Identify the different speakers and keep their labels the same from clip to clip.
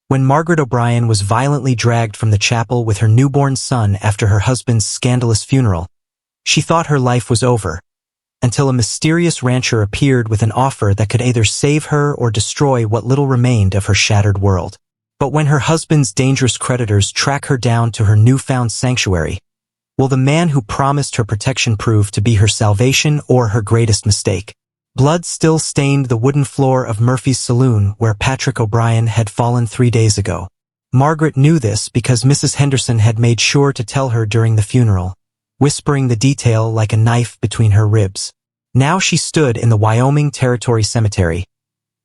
Speaker 1: When Margaret O'Brien was violently dragged from the chapel with her newborn son after her husband's scandalous funeral, she thought her life was over, until a mysterious rancher appeared with an offer that could either save her or destroy what little remained of her shattered world. But when her husband's dangerous creditors track her down to her newfound sanctuary, will the man who promised her protection prove to be her salvation or her greatest mistake? Blood still stained the wooden floor of Murphy's saloon where Patrick O'Brien had fallen 3 days ago. Margaret knew this because Mrs. Henderson had made sure to tell her during the funeral, whispering the detail like a knife between her ribs. Now she stood in the Wyoming Territory Cemetery,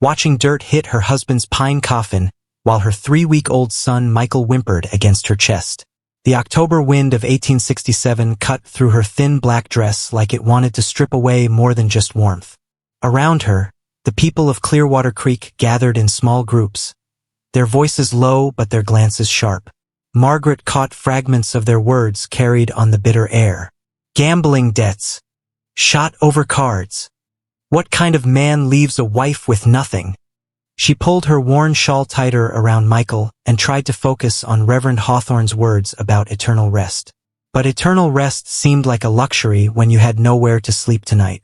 Speaker 1: watching dirt hit her husband's pine coffin while her 3-week-old son Michael whimpered against her chest. The October wind of 1867 cut through her thin black dress like it wanted to strip away more than just warmth. Around her, the people of Clearwater Creek gathered in small groups, their voices low but their glances sharp. Margaret caught fragments of their words carried on the bitter air. Gambling debts. Shot over cards. What kind of man leaves a wife with nothing? She pulled her worn shawl tighter around Michael and tried to focus on Reverend Hawthorne's words about eternal rest. But eternal rest seemed like a luxury when you had nowhere to sleep tonight.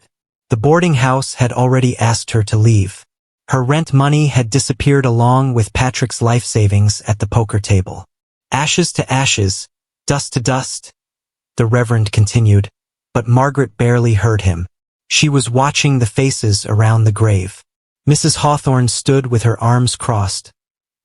Speaker 1: The boarding house had already asked her to leave. Her rent money had disappeared along with Patrick's life savings at the poker table. Ashes to ashes, dust to dust, the Reverend continued, but Margaret barely heard him. She was watching the faces around the grave. Mrs. Hawthorne stood with her arms crossed,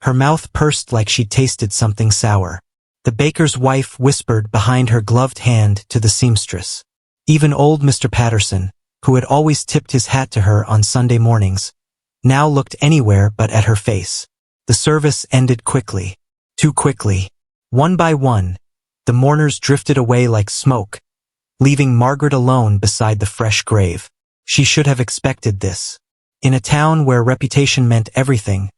Speaker 1: her mouth pursed like she'd tasted something sour. The baker's wife whispered behind her gloved hand to the seamstress. Even old Mr. Patterson, who had always tipped his hat to her on Sunday mornings, now looked anywhere but at her face. The service ended quickly. Too quickly. One by one, the mourners drifted away like smoke, leaving Margaret alone beside the fresh grave. She should have expected this. In a town where reputation meant everything,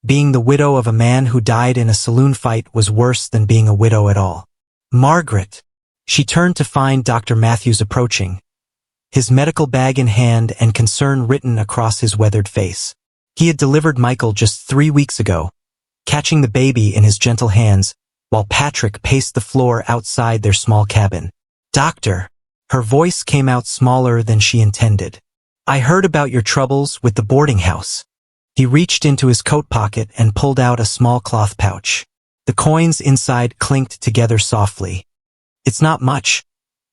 Speaker 1: being the widow of a man who died in a saloon fight was worse than being a widow at all. Margaret! She turned to find Dr. Matthews approaching, his medical bag in hand and concern written across his weathered face. He had delivered Michael just 3 weeks ago, catching the baby in his gentle hands, while Patrick paced the floor outside their small cabin. Doctor! Her voice came out smaller than she intended. I heard about your troubles with the boarding house. He reached into his coat pocket and pulled out a small cloth pouch. The coins inside clinked together softly. It's not much,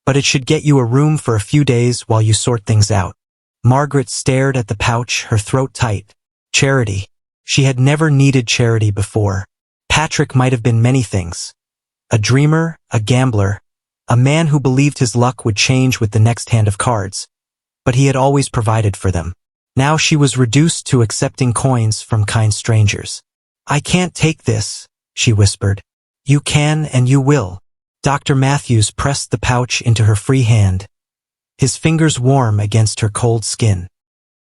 Speaker 1: but it should get you a room for a few days while you sort things out. Margaret stared at the pouch, her throat tight. Charity. She had never needed charity before. Patrick might have been many things. A dreamer, a gambler, a man who believed his luck would change with the next hand of cards. But he had always provided for them. Now she was reduced to accepting coins from kind strangers. I can't take this, she whispered. You can and you will. Dr. Matthews pressed the pouch into her free hand, his fingers warm against her cold skin.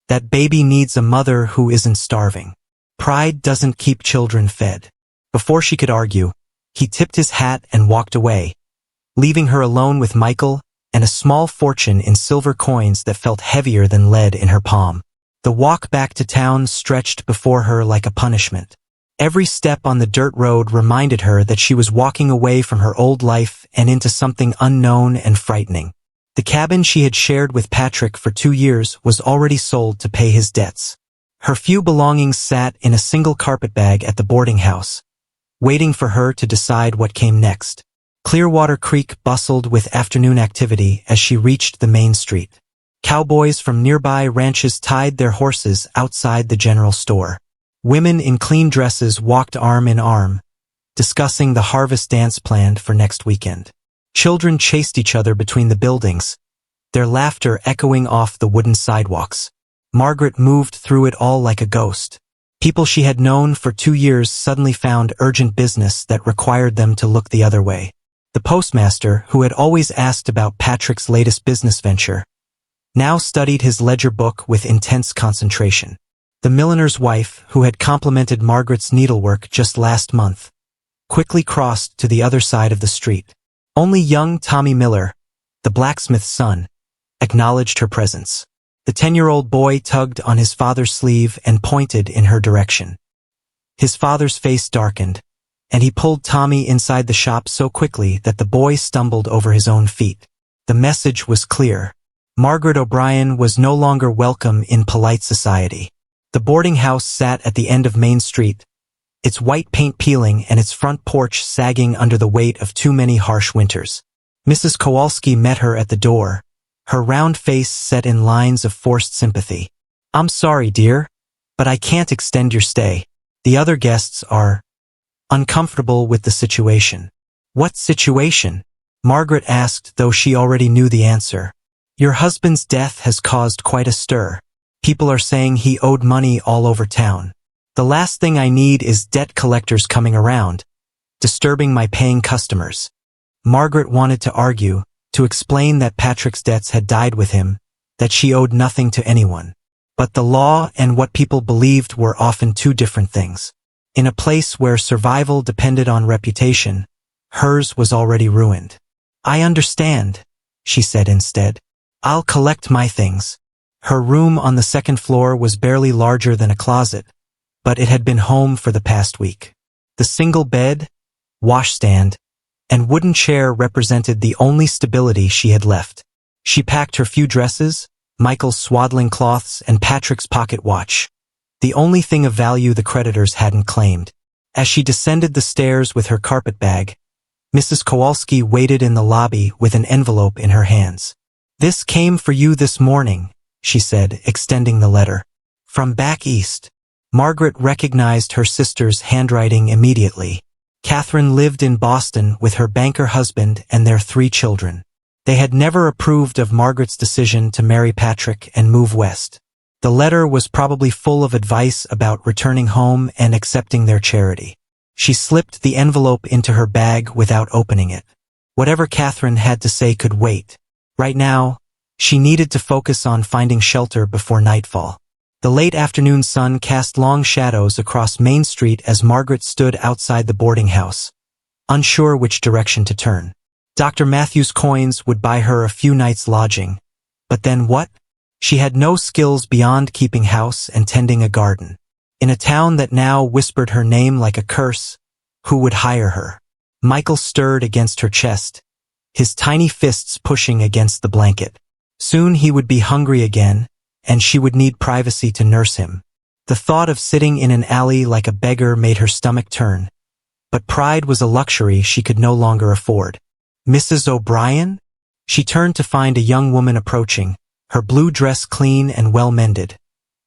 Speaker 1: That baby needs a mother who isn't starving. Pride doesn't keep children fed. Before she could argue, he tipped his hat and walked away, leaving her alone with Michael and a small fortune in silver coins that felt heavier than lead in her palm. The walk back to town stretched before her like a punishment. Every step on the dirt road reminded her that she was walking away from her old life and into something unknown and frightening. The cabin she had shared with Patrick for 2 years was already sold to pay his debts. Her few belongings sat in a single carpetbag at the boarding house, waiting for her to decide what came next. Clearwater Creek bustled with afternoon activity as she reached the main street. Cowboys from nearby ranches tied their horses outside the general store. Women in clean dresses walked arm in arm, discussing the harvest dance planned for next weekend. Children chased each other between the buildings, their laughter echoing off the wooden sidewalks. Margaret moved through it all like a ghost. People she had known for 2 years suddenly found urgent business that required them to look the other way. The postmaster, who had always asked about Patrick's latest business venture, now studied his ledger book with intense concentration. The milliner's wife, who had complimented Margaret's needlework just last month, quickly crossed to the other side of the street. Only young Tommy Miller, the blacksmith's son, acknowledged her presence. The 10-year-old boy tugged on his father's sleeve and pointed in her direction. His father's face darkened, and he pulled Tommy inside the shop so quickly that the boy stumbled over his own feet. The message was clear. Margaret O'Brien was no longer welcome in polite society. The boarding house sat at the end of Main Street, its white paint peeling and its front porch sagging under the weight of too many harsh winters. Mrs. Kowalski met her at the door, her round face set in lines of forced sympathy. "I'm sorry, dear, but I can't extend your stay. The other guests are uncomfortable with the situation." "What situation?" Margaret asked, though she already knew the answer. "Your husband's death has caused quite a stir. People are saying he owed money all over town. The last thing I need is debt collectors coming around, disturbing my paying customers." Margaret wanted to argue, to explain that Patrick's debts had died with him, that she owed nothing to anyone. But the law and what people believed were often two different things. In a place where survival depended on reputation, hers was already ruined. "I understand," she said instead. "I'll collect my things." Her room on the second floor was barely larger than a closet, but it had been home for the past week. The single bed, washstand, and wooden chair represented the only stability she had left. She packed her few dresses, Michael's swaddling cloths, and Patrick's pocket watch, the only thing of value the creditors hadn't claimed. As she descended the stairs with her carpet bag, Mrs. Kowalski waited in the lobby with an envelope in her hands. "This came for you this morning," she said, extending the letter. "From back east." Margaret recognized her sister's handwriting immediately. Catherine lived in Boston with her banker husband and their 3 children. They had never approved of Margaret's decision to marry Patrick and move west. The letter was probably full of advice about returning home and accepting their charity. She slipped the envelope into her bag without opening it. Whatever Catherine had to say could wait. Right now, she needed to focus on finding shelter before nightfall. The late afternoon sun cast long shadows across Main Street as Margaret stood outside the boarding house, unsure which direction to turn. Dr. Matthew's coins would buy her a few nights' lodging. But then what? She had no skills beyond keeping house and tending a garden. In a town that now whispered her name like a curse, who would hire her? Michael stirred against her chest, his tiny fists pushing against the blanket. Soon he would be hungry again, and she would need privacy to nurse him. The thought of sitting in an alley like a beggar made her stomach turn. But pride was a luxury she could no longer afford. "Mrs. O'Brien?" She turned to find a young woman approaching, her blue dress clean and well-mended,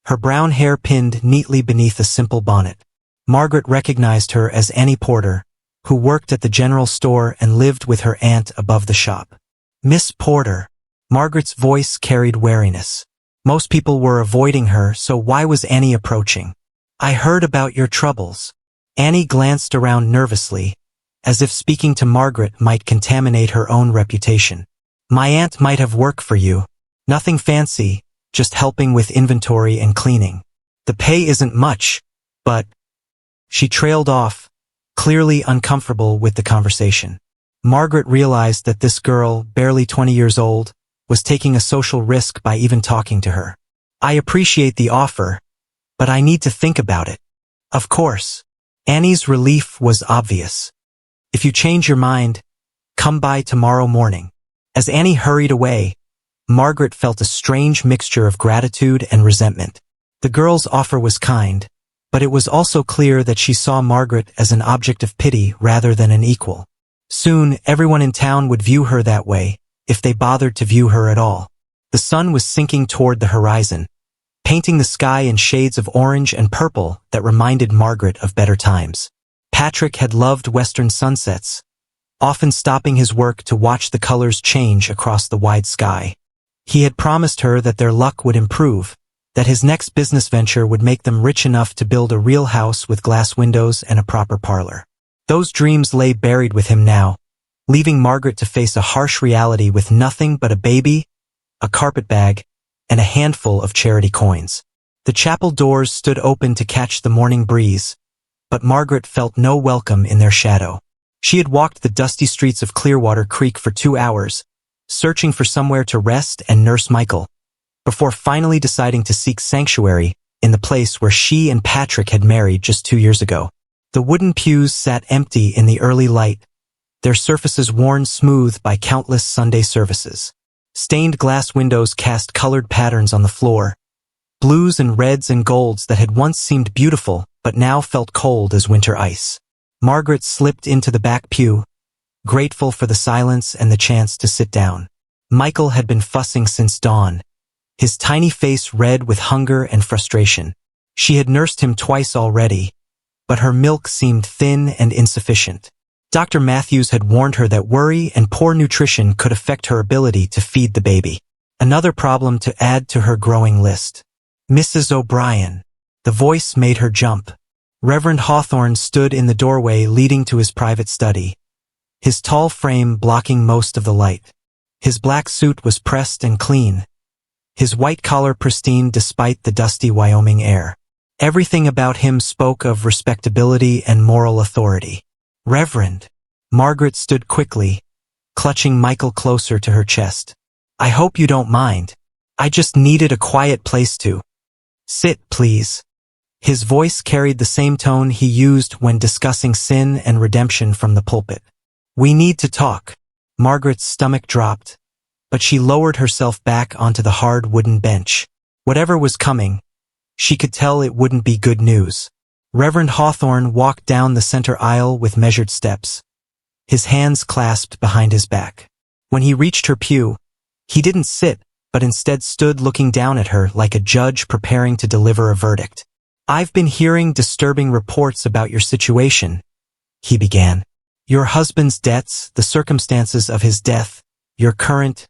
Speaker 1: her brown hair pinned neatly beneath a simple bonnet. Margaret recognized her as Annie Porter, who worked at the general store and lived with her aunt above the shop. "Miss Porter." Margaret's voice carried wariness. Most people were avoiding her, so why was Annie approaching? "I heard about your troubles." Annie glanced around nervously, as if speaking to Margaret might contaminate her own reputation. "My aunt might have work for you. Nothing fancy, just helping with inventory and cleaning. The pay isn't much, but—" She trailed off, clearly uncomfortable with the conversation. Margaret realized that this girl, barely 20 years old, was taking a social risk by even talking to her. "I appreciate the offer, but I need to think about it." "Of course." Annie's relief was obvious. "If you change your mind, come by tomorrow morning." As Annie hurried away, Margaret felt a strange mixture of gratitude and resentment. The girl's offer was kind, but it was also clear that she saw Margaret as an object of pity rather than an equal. Soon, everyone in town would view her that way, if they bothered to view her at all. The sun was sinking toward the horizon, painting the sky in shades of orange and purple that reminded Margaret of better times. Patrick had loved western sunsets, often stopping his work to watch the colors change across the wide sky. He had promised her that their luck would improve, that his next business venture would make them rich enough to build a real house with glass windows and a proper parlor. Those dreams lay buried with him now, leaving Margaret to face a harsh reality with nothing but a baby, a carpet bag, and a handful of charity coins. The chapel doors stood open to catch the morning breeze, but Margaret felt no welcome in their shadow. She had walked the dusty streets of Clearwater Creek for 2 hours, searching for somewhere to rest and nurse Michael, before finally deciding to seek sanctuary in the place where she and Patrick had married just 2 years ago. The wooden pews sat empty in the early light, their surfaces worn smooth by countless Sunday services. Stained glass windows cast colored patterns on the floor, blues and reds and golds that had once seemed beautiful but now felt cold as winter ice. Margaret slipped into the back pew, grateful for the silence and the chance to sit down. Michael had been fussing since dawn, his tiny face red with hunger and frustration. She had nursed him twice already, but her milk seemed thin and insufficient. Dr. Matthews had warned her that worry and poor nutrition could affect her ability to feed the baby. Another problem to add to her growing list. Mrs. O'Brien. The voice made her jump. Reverend Hawthorne stood in the doorway leading to his private study, his tall frame blocking most of the light. His black suit was pressed and clean, his white collar pristine despite the dusty Wyoming air. Everything about him spoke of respectability and moral authority. Reverend. Margaret stood quickly, clutching Michael closer to her chest. I hope you don't mind. I just needed a quiet place to sit, please. His voice carried the same tone he used when discussing sin and redemption from the pulpit. We need to talk. Margaret's stomach dropped, but she lowered herself back onto the hard wooden bench. Whatever was coming, she could tell it wouldn't be good news. Reverend Hawthorne walked down the center aisle with measured steps, his hands clasped behind his back. When he reached her pew, he didn't sit, but instead stood looking down at her like a judge preparing to deliver a verdict. I've been hearing disturbing reports about your situation, he began. Your husband's debts, the circumstances of his death, your current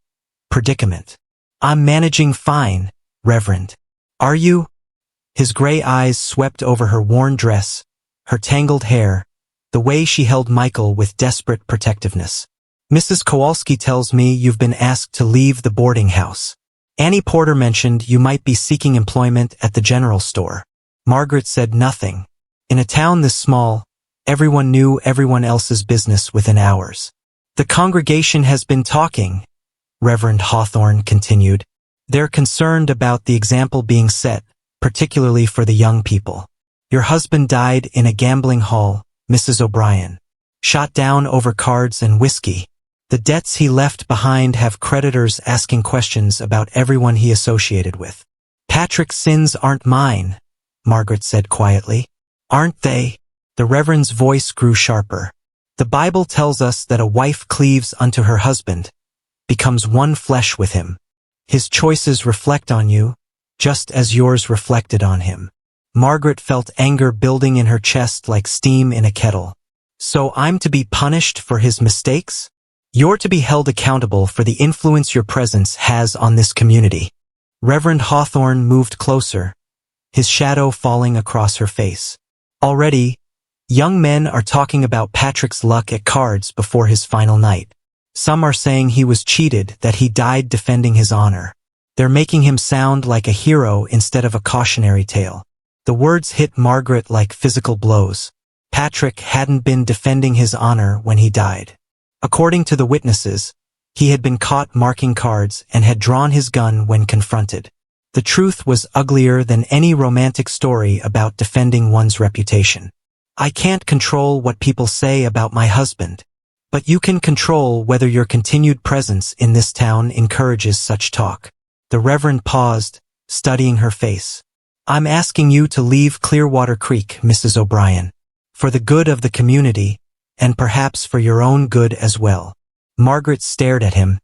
Speaker 1: predicament. I'm managing fine, Reverend. Are you? His gray eyes swept over her worn dress, her tangled hair, the way she held Michael with desperate protectiveness. Mrs. Kowalski tells me you've been asked to leave the boarding house. Annie Porter mentioned you might be seeking employment at the general store. Margaret said nothing. In a town this small, everyone knew everyone else's business within hours. The congregation has been talking, Reverend Hawthorne continued. They're concerned about the example being set, particularly for the young people. Your husband died in a gambling hall, Mrs. O'Brien. Shot down over cards and whiskey. The debts he left behind have creditors asking questions about everyone he associated with. Patrick's sins aren't mine, Margaret said quietly. Aren't they? The Reverend's voice grew sharper. The Bible tells us that a wife cleaves unto her husband, becomes one flesh with him. His choices reflect on you, just as yours reflected on him. Margaret felt anger building in her chest like steam in a kettle. So I'm to be punished for his mistakes? You're to be held accountable for the influence your presence has on this community. Reverend Hawthorne moved closer, his shadow falling across her face. Already, young men are talking about Patrick's luck at cards before his final night. Some are saying he was cheated, that he died defending his honor. They're making him sound like a hero instead of a cautionary tale. The words hit Margaret like physical blows. Patrick hadn't been defending his honor when he died. According to the witnesses, he had been caught marking cards and had drawn his gun when confronted. The truth was uglier than any romantic story about defending one's reputation. I can't control what people say about my husband, but you can control whether your continued presence in this town encourages such talk. The Reverend paused, studying her face. I'm asking you to leave Clearwater Creek, Mrs. O'Brien, for the good of the community, and perhaps for your own good as well. Margaret stared at him,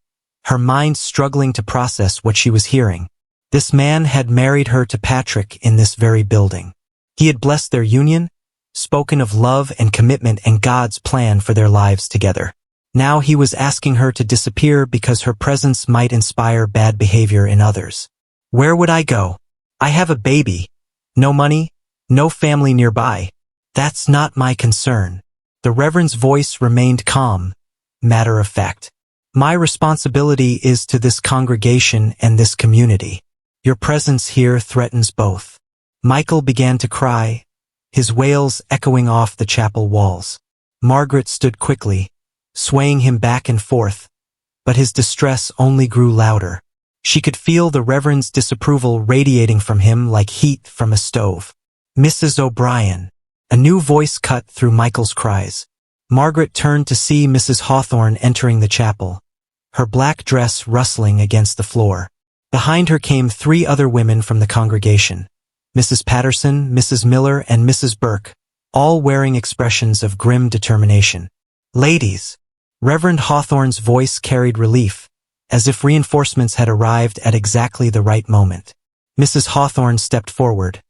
Speaker 1: her mind struggling to process what she was hearing. This man had married her to Patrick in this very building. He had blessed their union, spoken of love and commitment and God's plan for their lives together. Now he was asking her to disappear because her presence might inspire bad behavior in others. Where would I go? I have a baby. No money, no family nearby. That's not my concern. The Reverend's voice remained calm, matter of fact. My responsibility is to this congregation and this community. Your presence here threatens both. Michael began to cry, his wails echoing off the chapel walls. Margaret stood quickly, swaying him back and forth, but his distress only grew louder. She could feel the Reverend's disapproval radiating from him like heat from a stove. Mrs. O'Brien. A new voice cut through Michael's cries. Margaret turned to see Mrs. Hawthorne entering the chapel, her black dress rustling against the floor. Behind her came 3 other women from the congregation, Mrs. Patterson, Mrs. Miller, and Mrs. Burke, all wearing expressions of grim determination. Ladies! Reverend Hawthorne's voice carried relief, as if reinforcements had arrived at exactly the right moment. Mrs. Hawthorne stepped forward,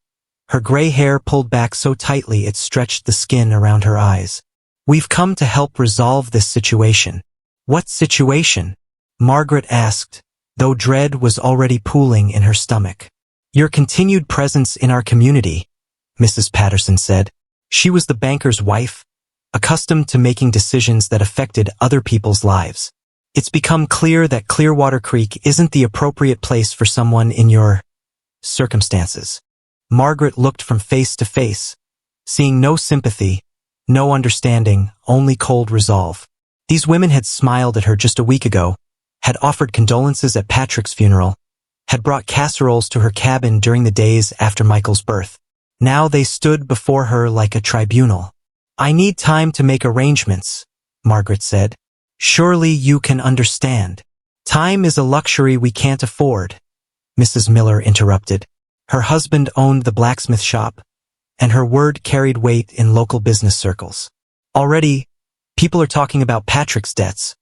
Speaker 1: her gray hair pulled back so tightly it stretched the skin around her eyes. We've come to help resolve this situation. What situation? Margaret asked, though dread was already pooling in her stomach. Your continued presence in our community, Mrs. Patterson said. She was the banker's wife, accustomed to making decisions that affected other people's lives. It's become clear that Clearwater Creek isn't the appropriate place for someone in your circumstances. Margaret looked from face to face, seeing no sympathy, no understanding, only cold resolve. These women had smiled at her just a week ago, had offered condolences at Patrick's funeral, had brought casseroles to her cabin during the days after Michael's birth. Now they stood before her like a tribunal. I need time to make arrangements, Margaret said. Surely you can understand. Time is a luxury we can't afford, Mrs. Miller interrupted. Her husband owned the blacksmith shop, and her word carried weight in local business circles. Already, people are talking about Patrick's debts,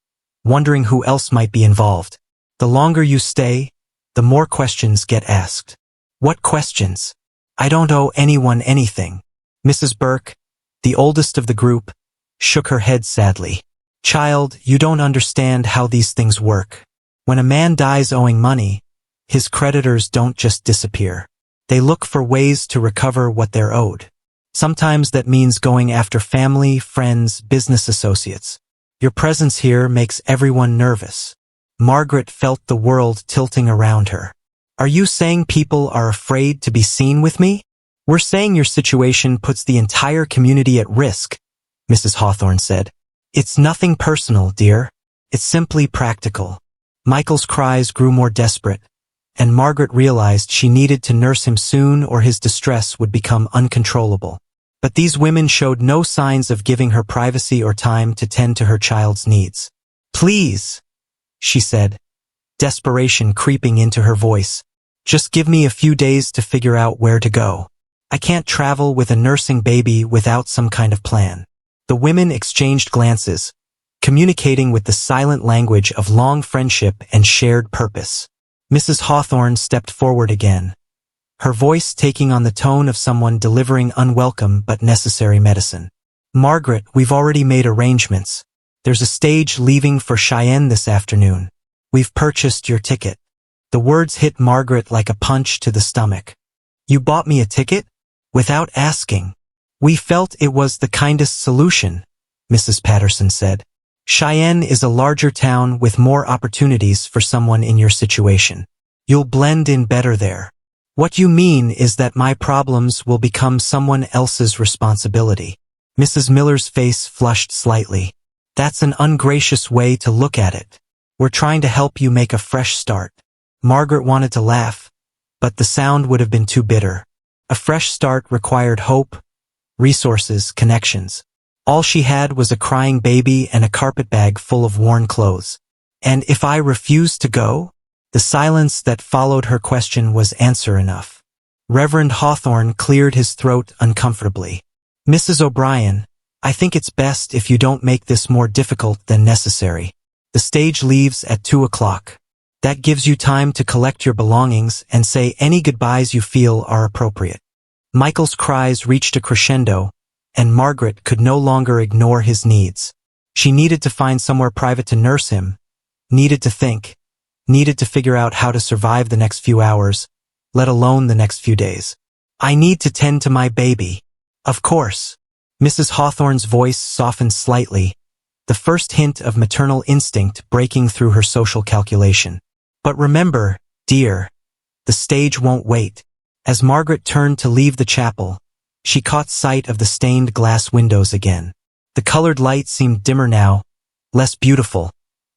Speaker 1: wondering who else might be involved. The longer you stay, the more questions get asked. What questions? I don't owe anyone anything. Mrs. Burke, the oldest of the group, shook her head sadly. Child, you don't understand how these things work. When a man dies owing money, his creditors don't just disappear. They look for ways to recover what they're owed. Sometimes that means going after family, friends, business associates. Your presence here makes everyone nervous. Margaret felt the world tilting around her. Are you saying people are afraid to be seen with me? We're saying your situation puts the entire community at risk, Mrs. Hawthorne said. It's nothing personal, dear. It's simply practical. Michael's cries grew more desperate, and Margaret realized she needed to nurse him soon or his distress would become uncontrollable. But these women showed no signs of giving her privacy or time to tend to her child's needs. Please, she said, desperation creeping into her voice. Just give me a few days to figure out where to go. I can't travel with a nursing baby without some kind of plan. The women exchanged glances, communicating with the silent language of long friendship and shared purpose. Mrs. Hawthorne stepped forward again, her voice taking on the tone of someone delivering unwelcome but necessary medicine. Margaret, we've already made arrangements. There's a stage leaving for Cheyenne this afternoon. We've purchased your ticket. The words hit Margaret like a punch to the stomach. You bought me a ticket? Without asking. We felt it was the kindest solution, Mrs. Patterson said. Cheyenne is a larger town with more opportunities for someone in your situation. You'll blend in better there. What you mean is that my problems will become someone else's responsibility. Mrs. Miller's face flushed slightly. That's an ungracious way to look at it. We're trying to help you make a fresh start. Margaret wanted to laugh, but the sound would have been too bitter. A fresh start required hope, resources, connections. All she had was a crying baby and a carpet bag full of worn clothes. And if I refused to go? The silence that followed her question was answer enough. Reverend Hawthorne cleared his throat uncomfortably. Mrs. O'Brien, I think it's best if you don't make this more difficult than necessary. The stage leaves at 2 o'clock. That gives you time to collect your belongings and say any goodbyes you feel are appropriate. Michael's cries reached a crescendo, and Margaret could no longer ignore his needs. She needed to find somewhere private to nurse him, needed to think, needed to figure out how to survive the next few hours, let alone the next few days. I need to tend to my baby. Of course. Mrs. Hawthorne's voice softened slightly, the first hint of maternal instinct breaking through her social calculation. But remember, dear, the stage won't wait. As Margaret turned to leave the chapel, she caught sight of the stained glass windows again. The colored light seemed dimmer now, less beautiful,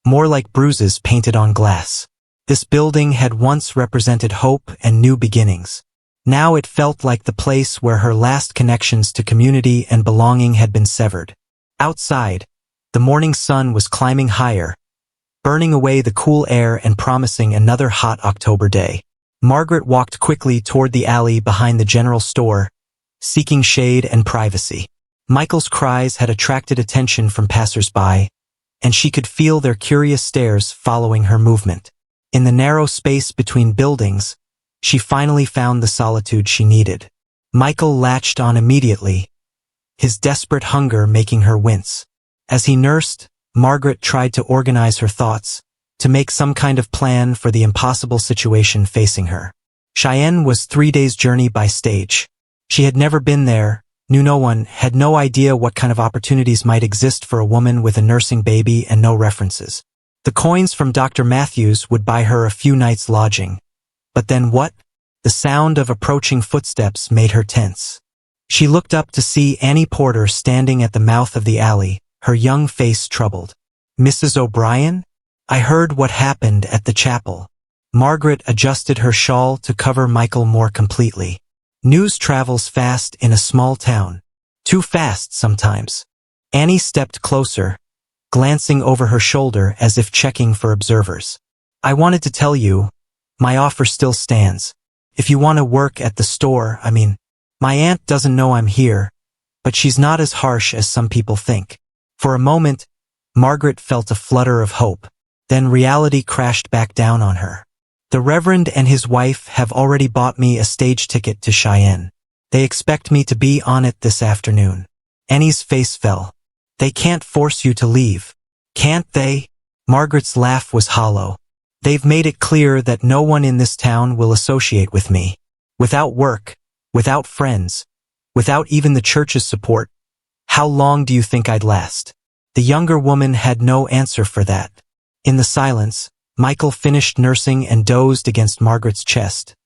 Speaker 1: more like bruises painted on glass. This building had once represented hope and new beginnings. Now it felt like the place where her last connections to community and belonging had been severed. Outside, the morning sun was climbing higher, burning away the cool air and promising another hot October day. Margaret walked quickly toward the alley behind the general store, seeking shade and privacy. Michael's cries had attracted attention from passers-by, and she could feel their curious stares following her movement. In the narrow space between buildings, she finally found the solitude she needed. Michael latched on immediately, his desperate hunger making her wince. As he nursed, Margaret tried to organize her thoughts, to make some kind of plan for the impossible situation facing her. Cheyenne was 3 days' journey by stage. She had never been there, knew no one, had no idea what kind of opportunities might exist for a woman with a nursing baby and no references. The coins from Dr. Matthews would buy her a few nights' lodging. But then what? The sound of approaching footsteps made her tense. She looked up to see Annie Porter standing at the mouth of the alley, her young face troubled. "Mrs. O'Brien? I heard what happened at the chapel." Margaret adjusted her shawl to cover Michael more completely. News travels fast in a small town. Too fast sometimes. Annie stepped closer, glancing over her shoulder as if checking for observers. "I wanted to tell you, my offer still stands. If you want to work at the store, my aunt doesn't know I'm here, but she's not as harsh as some people think." For a moment, Margaret felt a flutter of hope. Then reality crashed back down on her. "The Reverend and his wife have already bought me a stage ticket to Cheyenne. They expect me to be on it this afternoon." Annie's face fell. "They can't force you to leave, can't they?" Margaret's laugh was hollow. "They've made it clear that no one in this town will associate with me. Without work, without friends, without even the church's support, how long do you think I'd last?" The younger woman had no answer for that. In the silence, Michael finished nursing and dozed against Margaret's chest,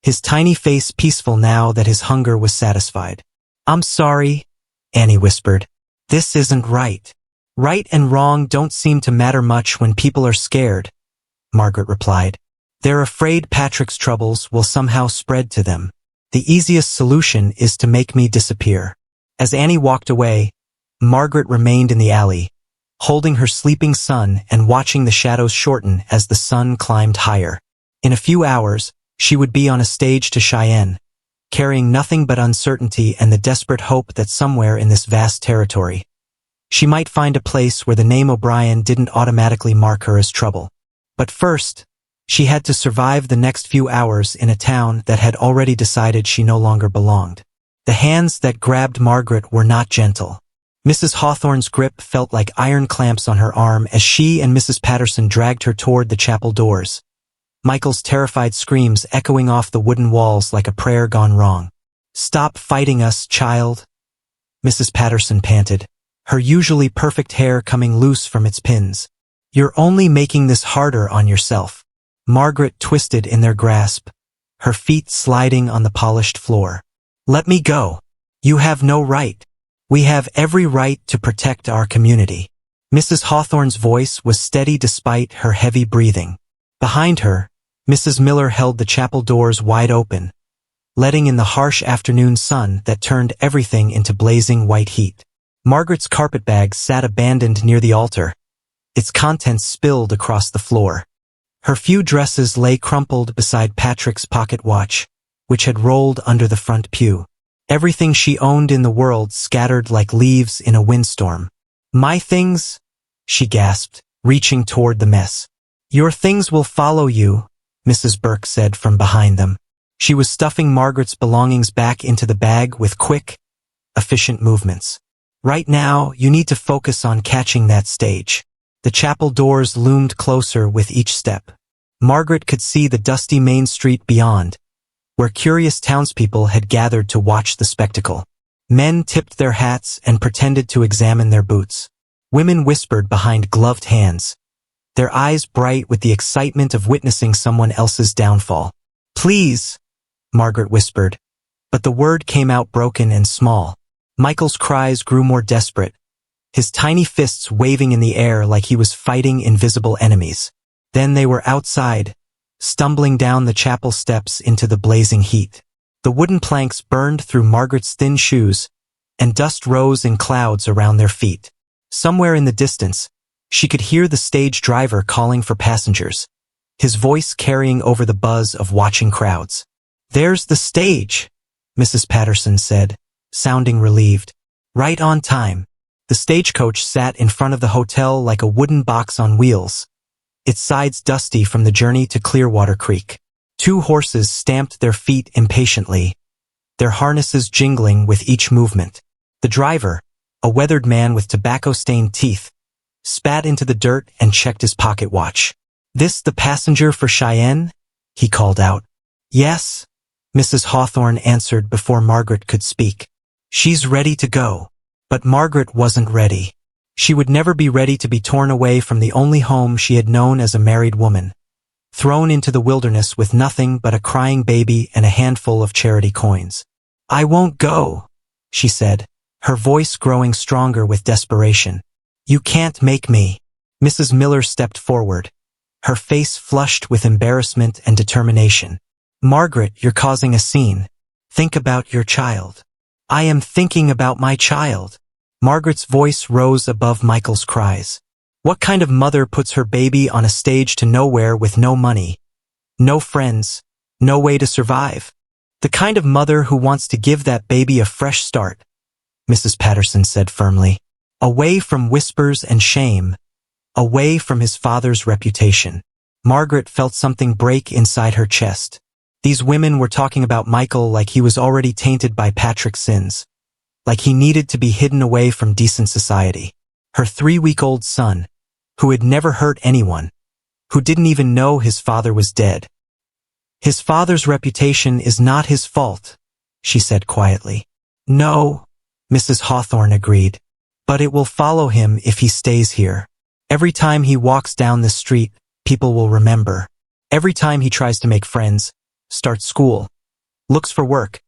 Speaker 1: his tiny face peaceful now that his hunger was satisfied. "I'm sorry," Annie whispered. "This isn't right." "Right and wrong don't seem to matter much when people are scared," Margaret replied. "They're afraid Patrick's troubles will somehow spread to them. The easiest solution is to make me disappear." As Annie walked away, Margaret remained in the alley, holding her sleeping son and watching the shadows shorten as the sun climbed higher. In a few hours, she would be on a stage to Cheyenne, carrying nothing but uncertainty and the desperate hope that somewhere in this vast territory, she might find a place where the name O'Brien didn't automatically mark her as trouble. But first, she had to survive the next few hours in a town that had already decided she no longer belonged. The hands that grabbed Margaret were not gentle. Mrs. Hawthorne's grip felt like iron clamps on her arm as she and Mrs. Patterson dragged her toward the chapel doors, Michael's terrified screams echoing off the wooden walls like a prayer gone wrong. "Stop fighting us, child," Mrs. Patterson panted, her usually perfect hair coming loose from its pins. "You're only making this harder on yourself." Margaret twisted in their grasp, her feet sliding on the polished floor. "Let me go. You have no right. We have every right to protect our community." Mrs. Hawthorne's voice was steady despite her heavy breathing. Behind her, Mrs. Miller held the chapel doors wide open, letting in the harsh afternoon sun that turned everything into blazing white heat. Margaret's carpetbag sat abandoned near the altar, its contents spilled across the floor. Her few dresses lay crumpled beside Patrick's pocket watch, which had rolled under the front pew. Everything she owned in the world scattered like leaves in a windstorm. "My things?" she gasped, reaching toward the mess. "Your things will follow you," Mrs. Burke said from behind them. She was stuffing Margaret's belongings back into the bag with quick, efficient movements. "Right now, you need to focus on catching that stage." The chapel doors loomed closer with each step. Margaret could see the dusty main street beyond, where curious townspeople had gathered to watch the spectacle. Men tipped their hats and pretended to examine their boots. Women whispered behind gloved hands, their eyes bright with the excitement of witnessing someone else's downfall. "Please," Margaret whispered, but the word came out broken and small. Michael's cries grew more desperate, his tiny fists waving in the air like he was fighting invisible enemies. Then they were outside, stumbling down the chapel steps into the blazing heat. The wooden planks burned through Margaret's thin shoes, and dust rose in clouds around their feet. Somewhere in the distance, she could hear the stage driver calling for passengers, his voice carrying over the buzz of watching crowds. "There's the stage," Mrs. Patterson said, sounding relieved. Right on time. The stagecoach sat in front of the hotel like a wooden box on wheels, its sides dusty from the journey to Clearwater Creek. 2 horses stamped their feet impatiently, their harnesses jingling with each movement. The driver, a weathered man with tobacco-stained teeth, spat into the dirt and checked his pocket watch. "This the passenger for Cheyenne?" he called out. "Yes," Mrs. Hawthorne answered before Margaret could speak. "She's ready to go." But Margaret wasn't ready. She would never be ready to be torn away from the only home she had known as a married woman, thrown into the wilderness with nothing but a crying baby and a handful of charity coins. "I won't go," she said, her voice growing stronger with desperation. "You can't make me." Mrs. Miller stepped forward, her face flushed with embarrassment and determination. "Margaret, you're causing a scene. Think about your child." "I am thinking about my child." Margaret's voice rose above Michael's cries. What kind of mother puts her baby on a stage to nowhere with no money, no friends, no way to survive? "The kind of mother who wants to give that baby a fresh start," Mrs. Patterson said firmly. "Away from whispers and shame, away from his father's reputation." Margaret felt something break inside her chest. These women were talking about Michael like he was already tainted by Patrick's sins, like he needed to be hidden away from decent society. Her 3-week-old son, who had never hurt anyone, who didn't even know his father was dead. "His father's reputation is not his fault," she said quietly. "No," Mrs. Hawthorne agreed, "but it will follow him if he stays here. Every time he walks down this street, people will remember. Every time he tries to make friends, starts school, looks for work,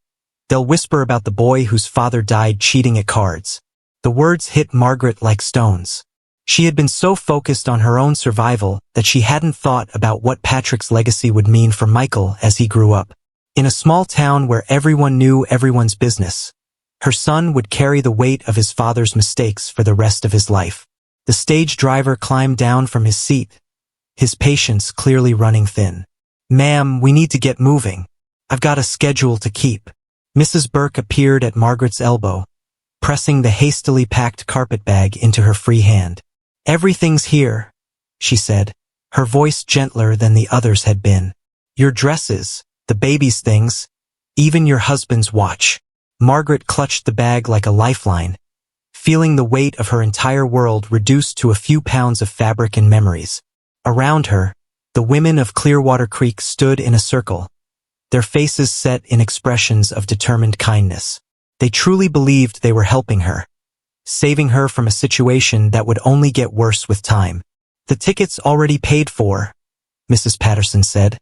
Speaker 1: they'll whisper about the boy whose father died cheating at cards." The words hit Margaret like stones. She had been so focused on her own survival that she hadn't thought about what Patrick's legacy would mean for Michael as he grew up. In a small town where everyone knew everyone's business, her son would carry the weight of his father's mistakes for the rest of his life. The stage driver climbed down from his seat, his patience clearly running thin. "Ma'am, we need to get moving. I've got a schedule to keep." Mrs. Burke appeared at Margaret's elbow, pressing the hastily packed carpetbag into her free hand. "Everything's here," she said, her voice gentler than the others had been. "Your dresses, the baby's things, even your husband's watch." Margaret clutched the bag like a lifeline, feeling the weight of her entire world reduced to a few pounds of fabric and memories. Around her, the women of Clearwater Creek stood in a circle, their faces set in expressions of determined kindness. They truly believed they were helping her, saving her from a situation that would only get worse with time. "The ticket's already paid for," Mrs. Patterson said,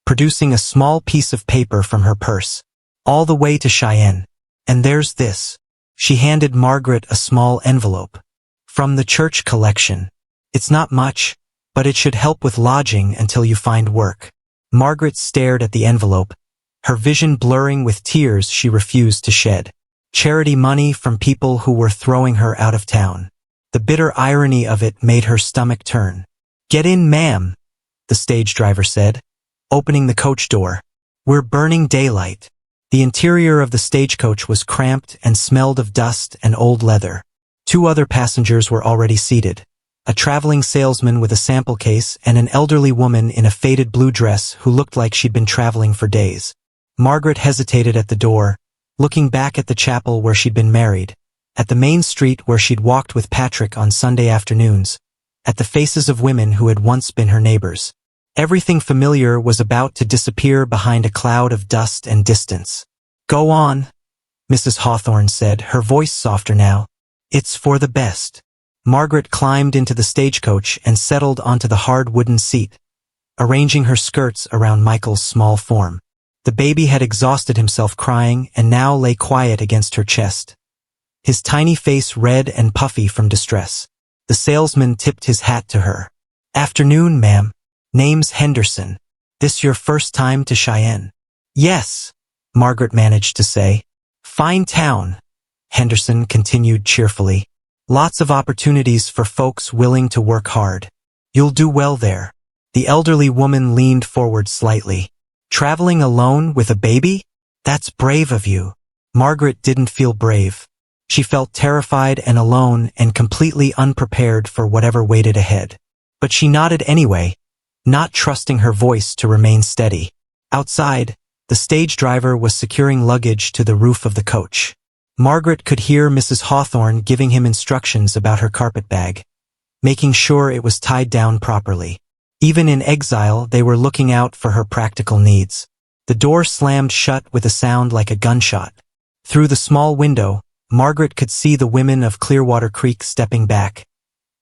Speaker 1: producing a small piece of paper from her purse. "All the way to Cheyenne. And there's this." She handed Margaret a small envelope. "From the church collection. It's not much, but it should help with lodging until you find work." Margaret stared at the envelope, her vision blurring with tears she refused to shed. Charity money from people who were throwing her out of town. The bitter irony of it made her stomach turn. "Get in, ma'am," the stage driver said, opening the coach door. "We're burning daylight." The interior of the stagecoach was cramped and smelled of dust and old leather. 2 other passengers were already seated, a traveling salesman with a sample case and an elderly woman in a faded blue dress who looked like she'd been traveling for days. Margaret hesitated at the door, looking back at the chapel where she'd been married, at the main street where she'd walked with Patrick on Sunday afternoons, at the faces of women who had once been her neighbors. Everything familiar was about to disappear behind a cloud of dust and distance. "Go on," Mrs. Hawthorne said, her voice softer now. "It's for the best." Margaret climbed into the stagecoach and settled onto the hard wooden seat, arranging her skirts around Michael's small form. The baby had exhausted himself crying and now lay quiet against her chest, his tiny face red and puffy from distress. The salesman tipped his hat to her. "Afternoon, ma'am." Name's Henderson. This your first time to Cheyenne? Yes, Margaret managed to say. Fine town, Henderson continued cheerfully. Lots of opportunities for folks willing to work hard. You'll do well there. The elderly woman leaned forward slightly. Traveling alone with a baby? That's brave of you. Margaret didn't feel brave. She felt terrified and alone and completely unprepared for whatever waited ahead. But she nodded anyway, not trusting her voice to remain steady. Outside, the stage driver was securing luggage to the roof of the coach. Margaret could hear Mrs. Hawthorne giving him instructions about her carpet bag, making sure it was tied down properly. Even in exile, they were looking out for her practical needs. The door slammed shut with a sound like a gunshot. Through the small window, Margaret could see the women of Clearwater Creek stepping back,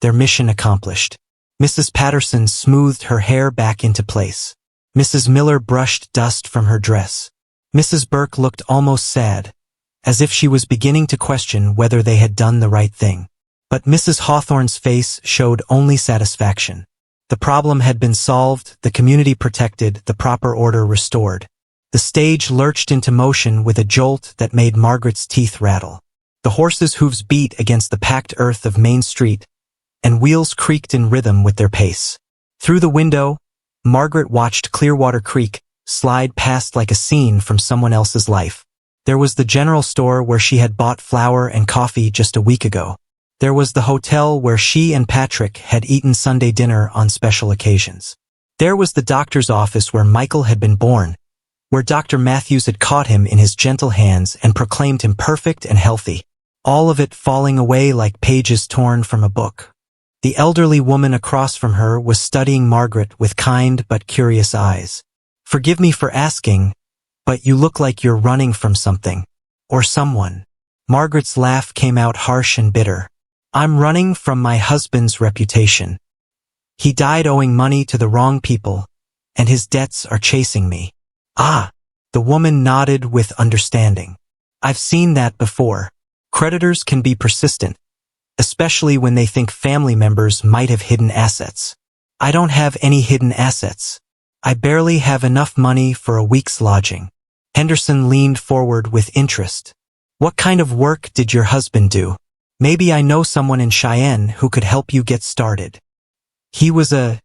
Speaker 1: their mission accomplished. Mrs. Patterson smoothed her hair back into place. Mrs. Miller brushed dust from her dress. Mrs. Burke looked almost sad, as if she was beginning to question whether they had done the right thing. But Mrs. Hawthorne's face showed only satisfaction. The problem had been solved, the community protected, the proper order restored. The stage lurched into motion with a jolt that made Margaret's teeth rattle. The horses' hooves beat against the packed earth of Main Street, and wheels creaked in rhythm with their pace. Through the window, Margaret watched Clearwater Creek slide past like a scene from someone else's life. There was the general store where she had bought flour and coffee just a week ago. There was the hotel where she and Patrick had eaten Sunday dinner on special occasions. There was the doctor's office where Michael had been born, where Dr. Matthews had caught him in his gentle hands and proclaimed him perfect and healthy. All of it falling away like pages torn from a book. The elderly woman across from her was studying Margaret with kind but curious eyes. Forgive me for asking, but you look like you're running from something. Or someone. Margaret's laugh came out harsh and bitter. I'm running from my husband's reputation. He died owing money to the wrong people, and his debts are chasing me. Ah, the woman nodded with understanding. I've seen that before. Creditors can be persistent, especially when they think family members might have hidden assets. I don't have any hidden assets. I barely have enough money for a week's lodging. Henderson leaned forward with interest. What kind of work did your husband do? Maybe I know someone in Cheyenne who could help you get started. He was a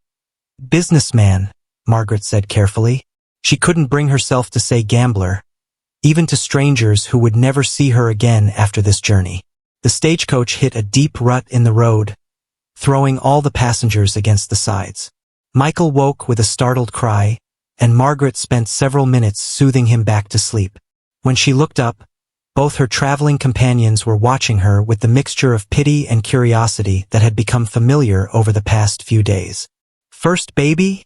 Speaker 1: businessman, Margaret said carefully. She couldn't bring herself to say gambler, even to strangers who would never see her again after this journey. The stagecoach hit a deep rut in the road, throwing all the passengers against the sides. Michael woke with a startled cry, and Margaret spent several minutes soothing him back to sleep. When she looked up, both her traveling companions were watching her with the mixture of pity and curiosity that had become familiar over the past few days. First baby?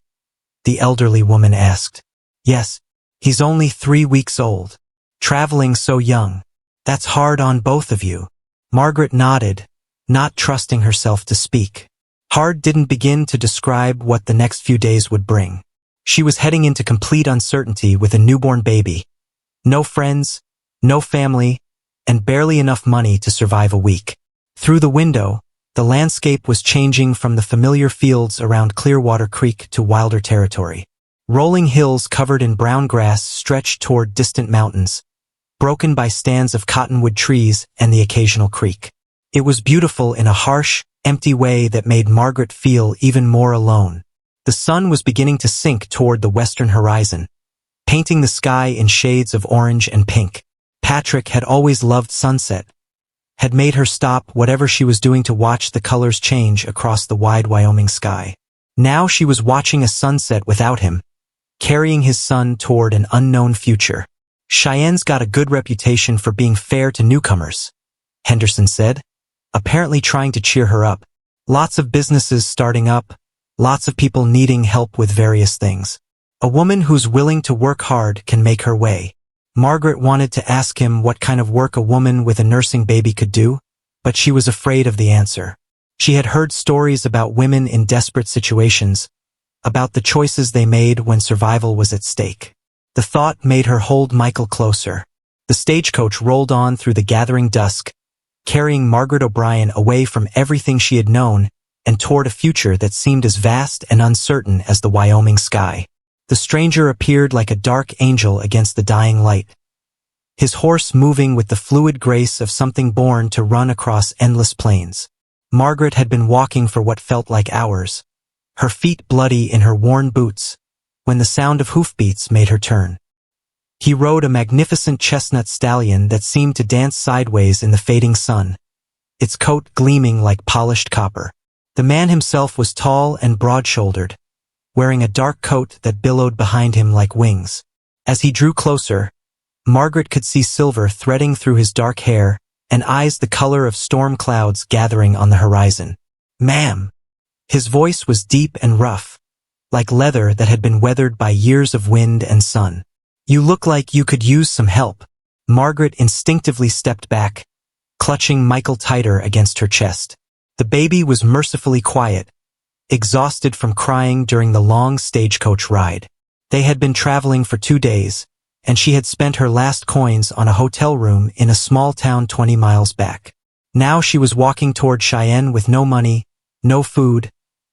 Speaker 1: The elderly woman asked. Yes, he's only 3 weeks old. Traveling so young. That's hard on both of you. Margaret nodded, not trusting herself to speak. Hard didn't begin to describe what the next few days would bring. She was heading into complete uncertainty with a newborn baby. No friends, no family, and barely enough money to survive a week. Through the window, the landscape was changing from the familiar fields around Clearwater Creek to wilder territory. Rolling hills covered in brown grass stretched toward distant mountains, broken by stands of cottonwood trees and the occasional creek. It was beautiful in a harsh, empty way that made Margaret feel even more alone. The sun was beginning to sink toward the western horizon, painting the sky in shades of orange and pink. Patrick had always loved sunset, had made her stop whatever she was doing to watch the colors change across the wide Wyoming sky. Now she was watching a sunset without him, carrying his son toward an unknown future. Cheyenne's got a good reputation for being fair to newcomers, Henderson said, apparently trying to cheer her up. Lots of businesses starting up, lots of people needing help with various things. A woman who's willing to work hard can make her way. Margaret wanted to ask him what kind of work a woman with a nursing baby could do, but she was afraid of the answer. She had heard stories about women in desperate situations, about the choices they made when survival was at stake. The thought made her hold Michael closer. The stagecoach rolled on through the gathering dusk, carrying Margaret O'Brien away from everything she had known and toward a future that seemed as vast and uncertain as the Wyoming sky. The stranger appeared like a dark angel against the dying light, his horse moving with the fluid grace of something born to run across endless plains. Margaret had been walking for what felt like hours, her feet bloody in her worn boots, when the sound of hoofbeats made her turn. He rode a magnificent chestnut stallion that seemed to dance sideways in the fading sun, its coat gleaming like polished copper. The man himself was tall and broad-shouldered, wearing a dark coat that billowed behind him like wings. As he drew closer, Margaret could see silver threading through his dark hair and eyes the color of storm clouds gathering on the horizon. "Ma'am." His voice was deep and rough, like leather that had been weathered by years of wind and sun. "You look like you could use some help." Margaret instinctively stepped back, clutching Michael tighter against her chest. The baby was mercifully quiet, exhausted from crying during the long stagecoach ride. They had been traveling for 2 days, and she had spent her last coins on a hotel room in a small town 20 miles back. Now she was walking toward Cheyenne with no money, no food,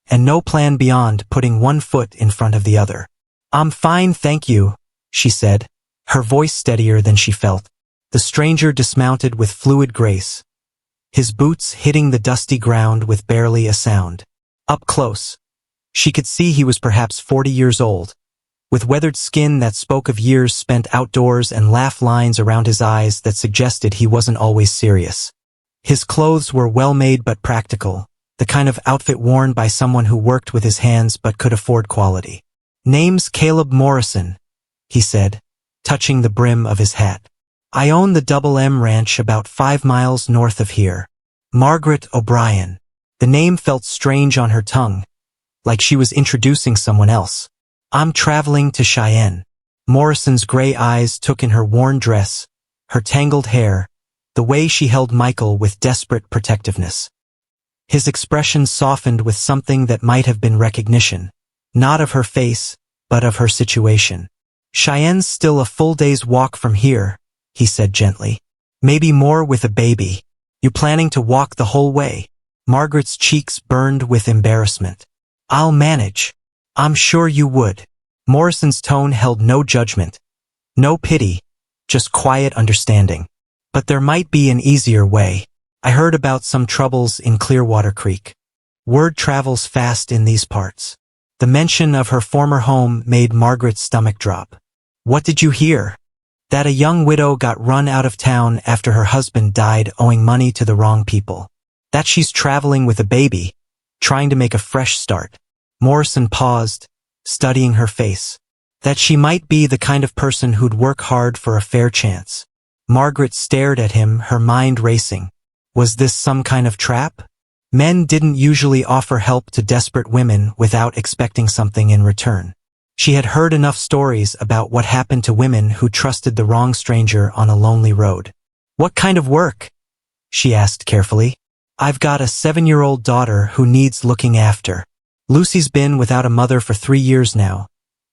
Speaker 1: and no plan beyond putting one foot in front of the other. "I'm fine, thank you," she said, her voice steadier than she felt. The stranger dismounted with fluid grace, his boots hitting the dusty ground with barely a sound. Up close, she could see he was perhaps 40 years old, with weathered skin that spoke of years spent outdoors and laugh lines around his eyes that suggested he wasn't always serious. His clothes were well-made but practical, the kind of outfit worn by someone who worked with his hands but could afford quality. "Name's Caleb Morrison," he said, touching the brim of his hat. "I own the Double M Ranch about 5 miles north of here." Margaret O'Brien. The name felt strange on her tongue, like she was introducing someone else. "I'm traveling to Cheyenne." Morrison's gray eyes took in her worn dress, her tangled hair, the way she held Michael with desperate protectiveness. His expression softened with something that might have been recognition, not of her face, but of her situation. "Cheyenne's still a full day's walk from here," he said gently. "Maybe more with a baby. You planning to walk the whole way?" Margaret's cheeks burned with embarrassment. "I'll manage." "I'm sure you would." Morrison's tone held no judgment, no pity, just quiet understanding. "But there might be an easier way. I heard about some troubles in Clearwater Creek. Word travels fast in these parts." The mention of her former home made Margaret's stomach drop. "What did you hear?" "That a young widow got run out of town after her husband died owing money to the wrong people. That she's traveling with a baby, trying to make a fresh start." Morrison paused, studying her face. "That she might be the kind of person who'd work hard for a fair chance." Margaret stared at him, her mind racing. Was this some kind of trap? Men didn't usually offer help to desperate women without expecting something in return. She had heard enough stories about what happened to women who trusted the wrong stranger on a lonely road. "What kind of work?" she asked carefully. "I've got a 7-year-old daughter who needs looking after. Lucy's been without a mother for 3 years now,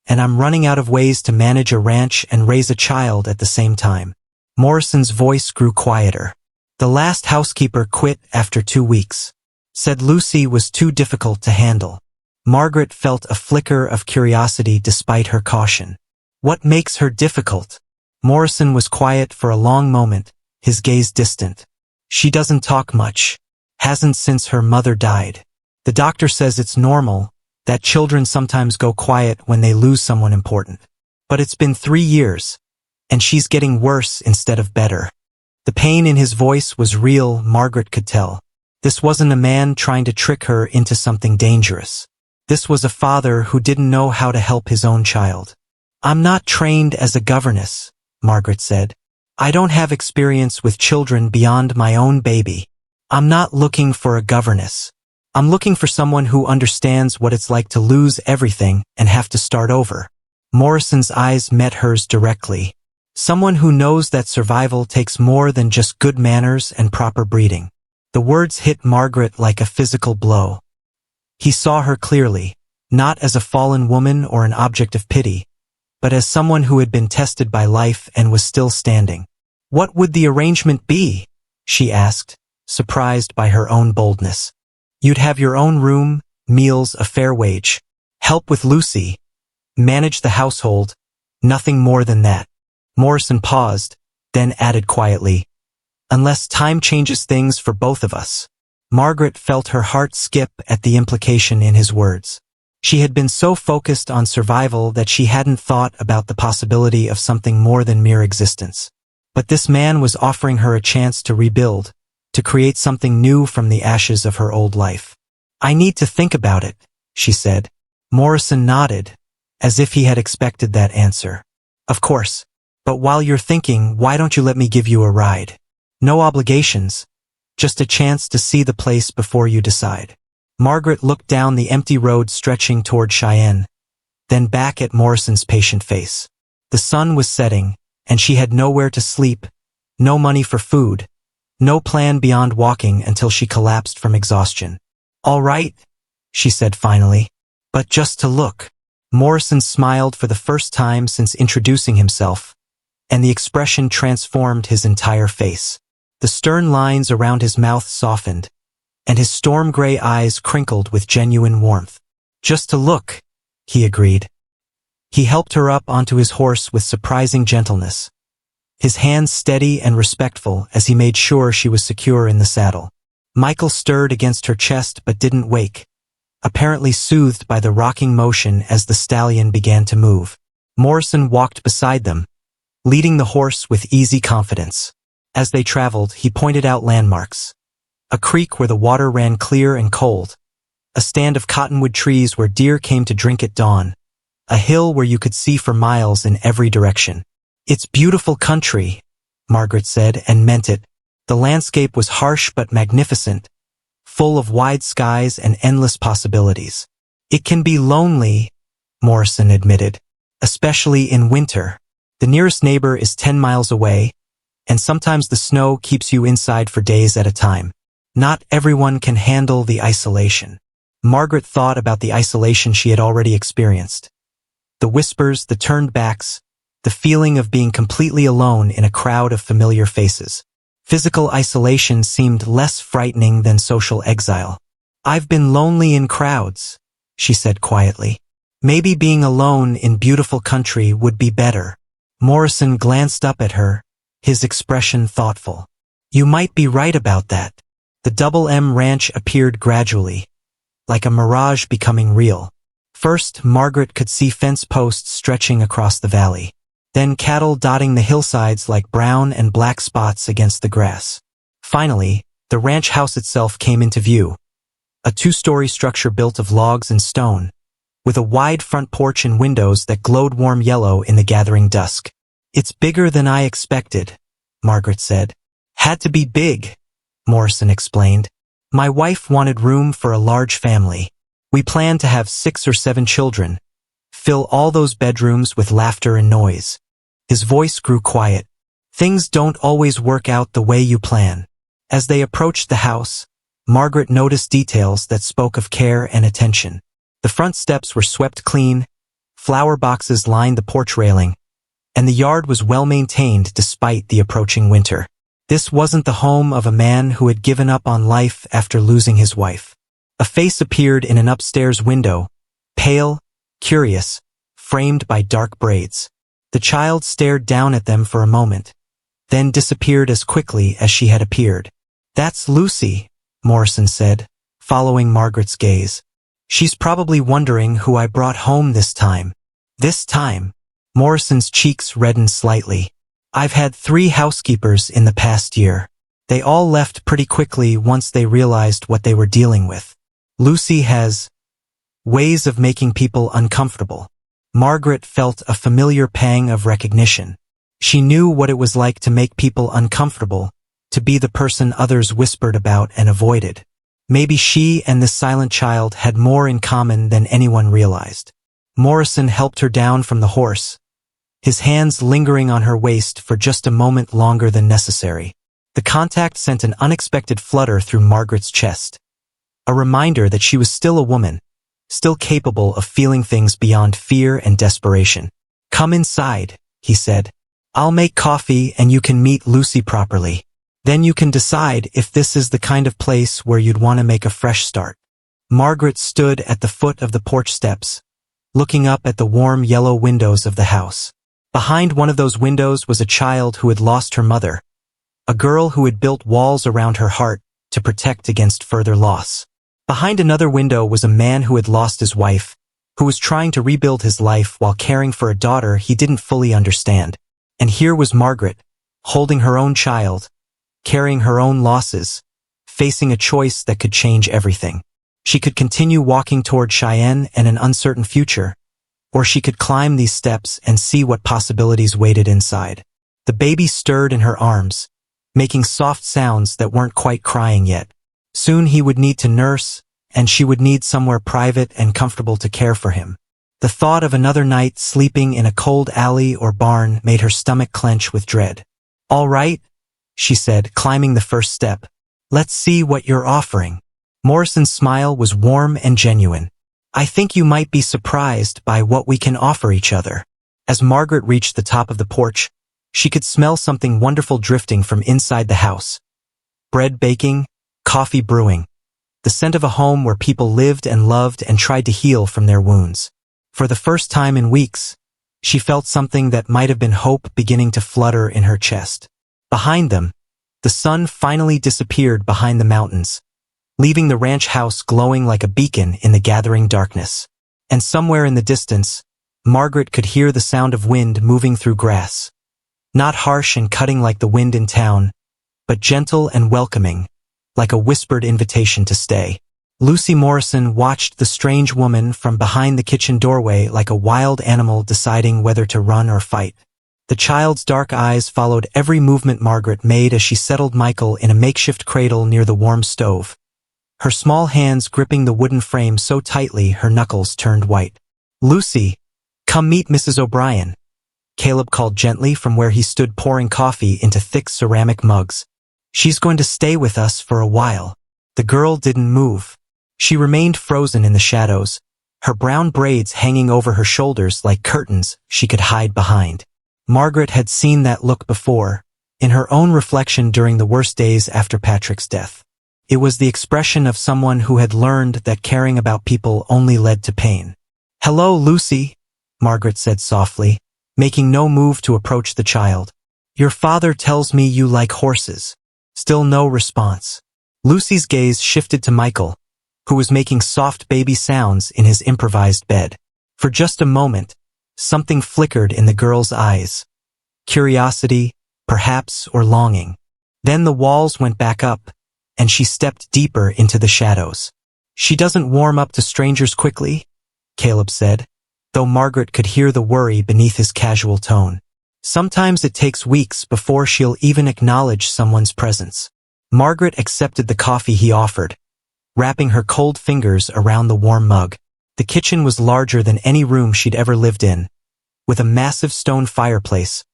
Speaker 1: and I'm running out of ways to manage a ranch and raise a child at the same time." Morrison's voice grew quieter. "The last housekeeper quit after 2 weeks. Said Lucy was too difficult to handle." Margaret felt a flicker of curiosity despite her caution. "What makes her difficult?" Morrison was quiet for a long moment, his gaze distant. "She doesn't talk much. Hasn't since her mother died. The doctor says it's normal, that children sometimes go quiet when they lose someone important. But it's been 3 years, and she's getting worse instead of better." The pain in his voice was real, Margaret could tell. This wasn't a man trying to trick her into something dangerous. This was a father who didn't know how to help his own child. "I'm not trained as a governess," Margaret said. "I don't have experience with children beyond my own baby. I'm not looking for a governess. I'm looking for someone who understands what it's like to lose everything and have to start over." Morrison's eyes met hers directly. "Someone who knows that survival takes more than just good manners and proper breeding." The words hit Margaret like a physical blow. He saw her clearly, not as a fallen woman or an object of pity, but as someone who had been tested by life and was still standing. "What would the arrangement be?" she asked, surprised by her own boldness. You'd have your own room, meals, a fair wage. Help with Lucy. Manage the household. Nothing more than that. Morrison paused, then added quietly, unless time changes things for both of us. Margaret felt her heart skip at the implication in his words. She had been so focused on survival that she hadn't thought about the possibility of something more than mere existence. But this man was offering her a chance to rebuild, to create something new from the ashes of her old life. I need to think about it, she said. Morrison nodded, as if he had expected that answer. Of course. But while you're thinking, why don't you let me give you a ride? No obligations. Just a chance to see the place before you decide. Margaret looked down the empty road stretching toward Cheyenne, then back at Morrison's patient face. The sun was setting, and she had nowhere to sleep, no money for food, no plan beyond walking until she collapsed from exhaustion. All right, she said finally, but just to look. Morrison smiled for the first time since introducing himself, and the expression transformed his entire face. The stern lines around his mouth softened, and his storm-gray eyes crinkled with genuine warmth. Just to look, he agreed. He helped her up onto his horse with surprising gentleness, his hands steady and respectful as he made sure she was secure in the saddle. Michael stirred against her chest but didn't wake, apparently soothed by the rocking motion as the stallion began to move. Morrison walked beside them, leading the horse with easy confidence. As they traveled, he pointed out landmarks. A creek where the water ran clear and cold, a stand of cottonwood trees where deer came to drink at dawn, a hill where you could see for miles in every direction. It's beautiful country, Margaret said, and meant it. The landscape was harsh but magnificent, full of wide skies and endless possibilities. It can be lonely, Morrison admitted, especially in winter. The nearest neighbor is 10 miles away, and sometimes the snow keeps you inside for days at a time. Not everyone can handle the isolation. Margaret thought about the isolation she had already experienced. The whispers, the turned backs, the feeling of being completely alone in a crowd of familiar faces. Physical isolation seemed less frightening than social exile. I've been lonely in crowds, she said quietly. Maybe being alone in beautiful country would be better. Morrison glanced up at her, his expression thoughtful. You might be right about that. The Double M Ranch appeared gradually, like a mirage becoming real. First, Margaret could see fence posts stretching across the valley. Then cattle dotting the hillsides like brown and black spots against the grass. Finally, the ranch house itself came into view. A 2-story structure built of logs and stone, with a wide front porch and windows that glowed warm yellow in the gathering dusk. It's bigger than I expected, Margaret said. Had to be big, Morrison explained. My wife wanted room for a large family. We planned to have 6 or 7 children, fill all those bedrooms with laughter and noise. His voice grew quiet. Things don't always work out the way you plan. As they approached the house, Margaret noticed details that spoke of care and attention. The front steps were swept clean, flower boxes lined the porch railing, and the yard was well maintained despite the approaching winter. This wasn't the home of a man who had given up on life after losing his wife. A face appeared in an upstairs window, pale, curious, framed by dark braids. The child stared down at them for a moment, then disappeared as quickly as she had appeared. That's Lucy, Morrison said, following Margaret's gaze. She's probably wondering who I brought home this time. This time? Morrison's cheeks reddened slightly. I've had 3 housekeepers in the past year. They all left pretty quickly once they realized what they were dealing with. Lucy has ways of making people uncomfortable. Margaret felt a familiar pang of recognition. She knew what it was like to make people uncomfortable, to be the person others whispered about and avoided. Maybe she and this silent child had more in common than anyone realized. Morrison helped her down from the horse, his hands lingering on her waist for just a moment longer than necessary. The contact sent an unexpected flutter through Margaret's chest, a reminder that she was still a woman, still capable of feeling things beyond fear and desperation. Come inside, he said. I'll make coffee and you can meet Lucy properly. Then you can decide if this is the kind of place where you'd want to make a fresh start. Margaret stood at the foot of the porch steps, looking up at the warm yellow windows of the house. Behind one of those windows was a child who had lost her mother, a girl who had built walls around her heart to protect against further loss. Behind another window was a man who had lost his wife, who was trying to rebuild his life while caring for a daughter he didn't fully understand. And here was Margaret, holding her own child, carrying her own losses, facing a choice that could change everything. She could continue walking toward Cheyenne and an uncertain future, or she could climb these steps and see what possibilities waited inside. The baby stirred in her arms, making soft sounds that weren't quite crying yet. Soon he would need to nurse, and she would need somewhere private and comfortable to care for him. The thought of another night sleeping in a cold alley or barn made her stomach clench with dread. "All right," she said, climbing the first step. "Let's see what you're offering." Morrison's smile was warm and genuine. "I think you might be surprised by what we can offer each other." As Margaret reached the top of the porch, she could smell something wonderful drifting from inside the house. Bread baking, coffee brewing, the scent of a home where people lived and loved and tried to heal from their wounds. For the first time in weeks, she felt something that might have been hope beginning to flutter in her chest. Behind them, the sun finally disappeared behind the mountains, leaving the ranch house glowing like a beacon in the gathering darkness. And somewhere in the distance, Margaret could hear the sound of wind moving through grass. Not harsh and cutting like the wind in town, but gentle and welcoming, like a whispered invitation to stay. Lucy Morrison watched the strange woman from behind the kitchen doorway like a wild animal deciding whether to run or fight. The child's dark eyes followed every movement Margaret made as she settled Michael in a makeshift cradle near the warm stove, her small hands gripping the wooden frame so tightly her knuckles turned white. "Lucy, come meet Mrs. O'Brien," Caleb called gently from where he stood pouring coffee into thick ceramic mugs. "She's going to stay with us for a while." The girl didn't move. She remained frozen in the shadows, her brown braids hanging over her shoulders like curtains she could hide behind. Margaret had seen that look before, in her own reflection during the worst days after Patrick's death. It was the expression of someone who had learned that caring about people only led to pain. "Hello, Lucy," Margaret said softly, making no move to approach the child. "Your father tells me you like horses." Still no response. Lucy's gaze shifted to Michael, who was making soft baby sounds in his improvised bed. For just a moment, something flickered in the girl's eyes. Curiosity, perhaps, or longing. Then the walls went back up, and she stepped deeper into the shadows. "She doesn't warm up to strangers quickly," Caleb said, though Margaret could hear the worry beneath his casual tone. "Sometimes it takes weeks before she'll even acknowledge someone's presence." Margaret accepted the coffee he offered, wrapping her cold fingers around the warm mug. The kitchen was larger than any room she'd ever lived in, with a massive stone fireplace,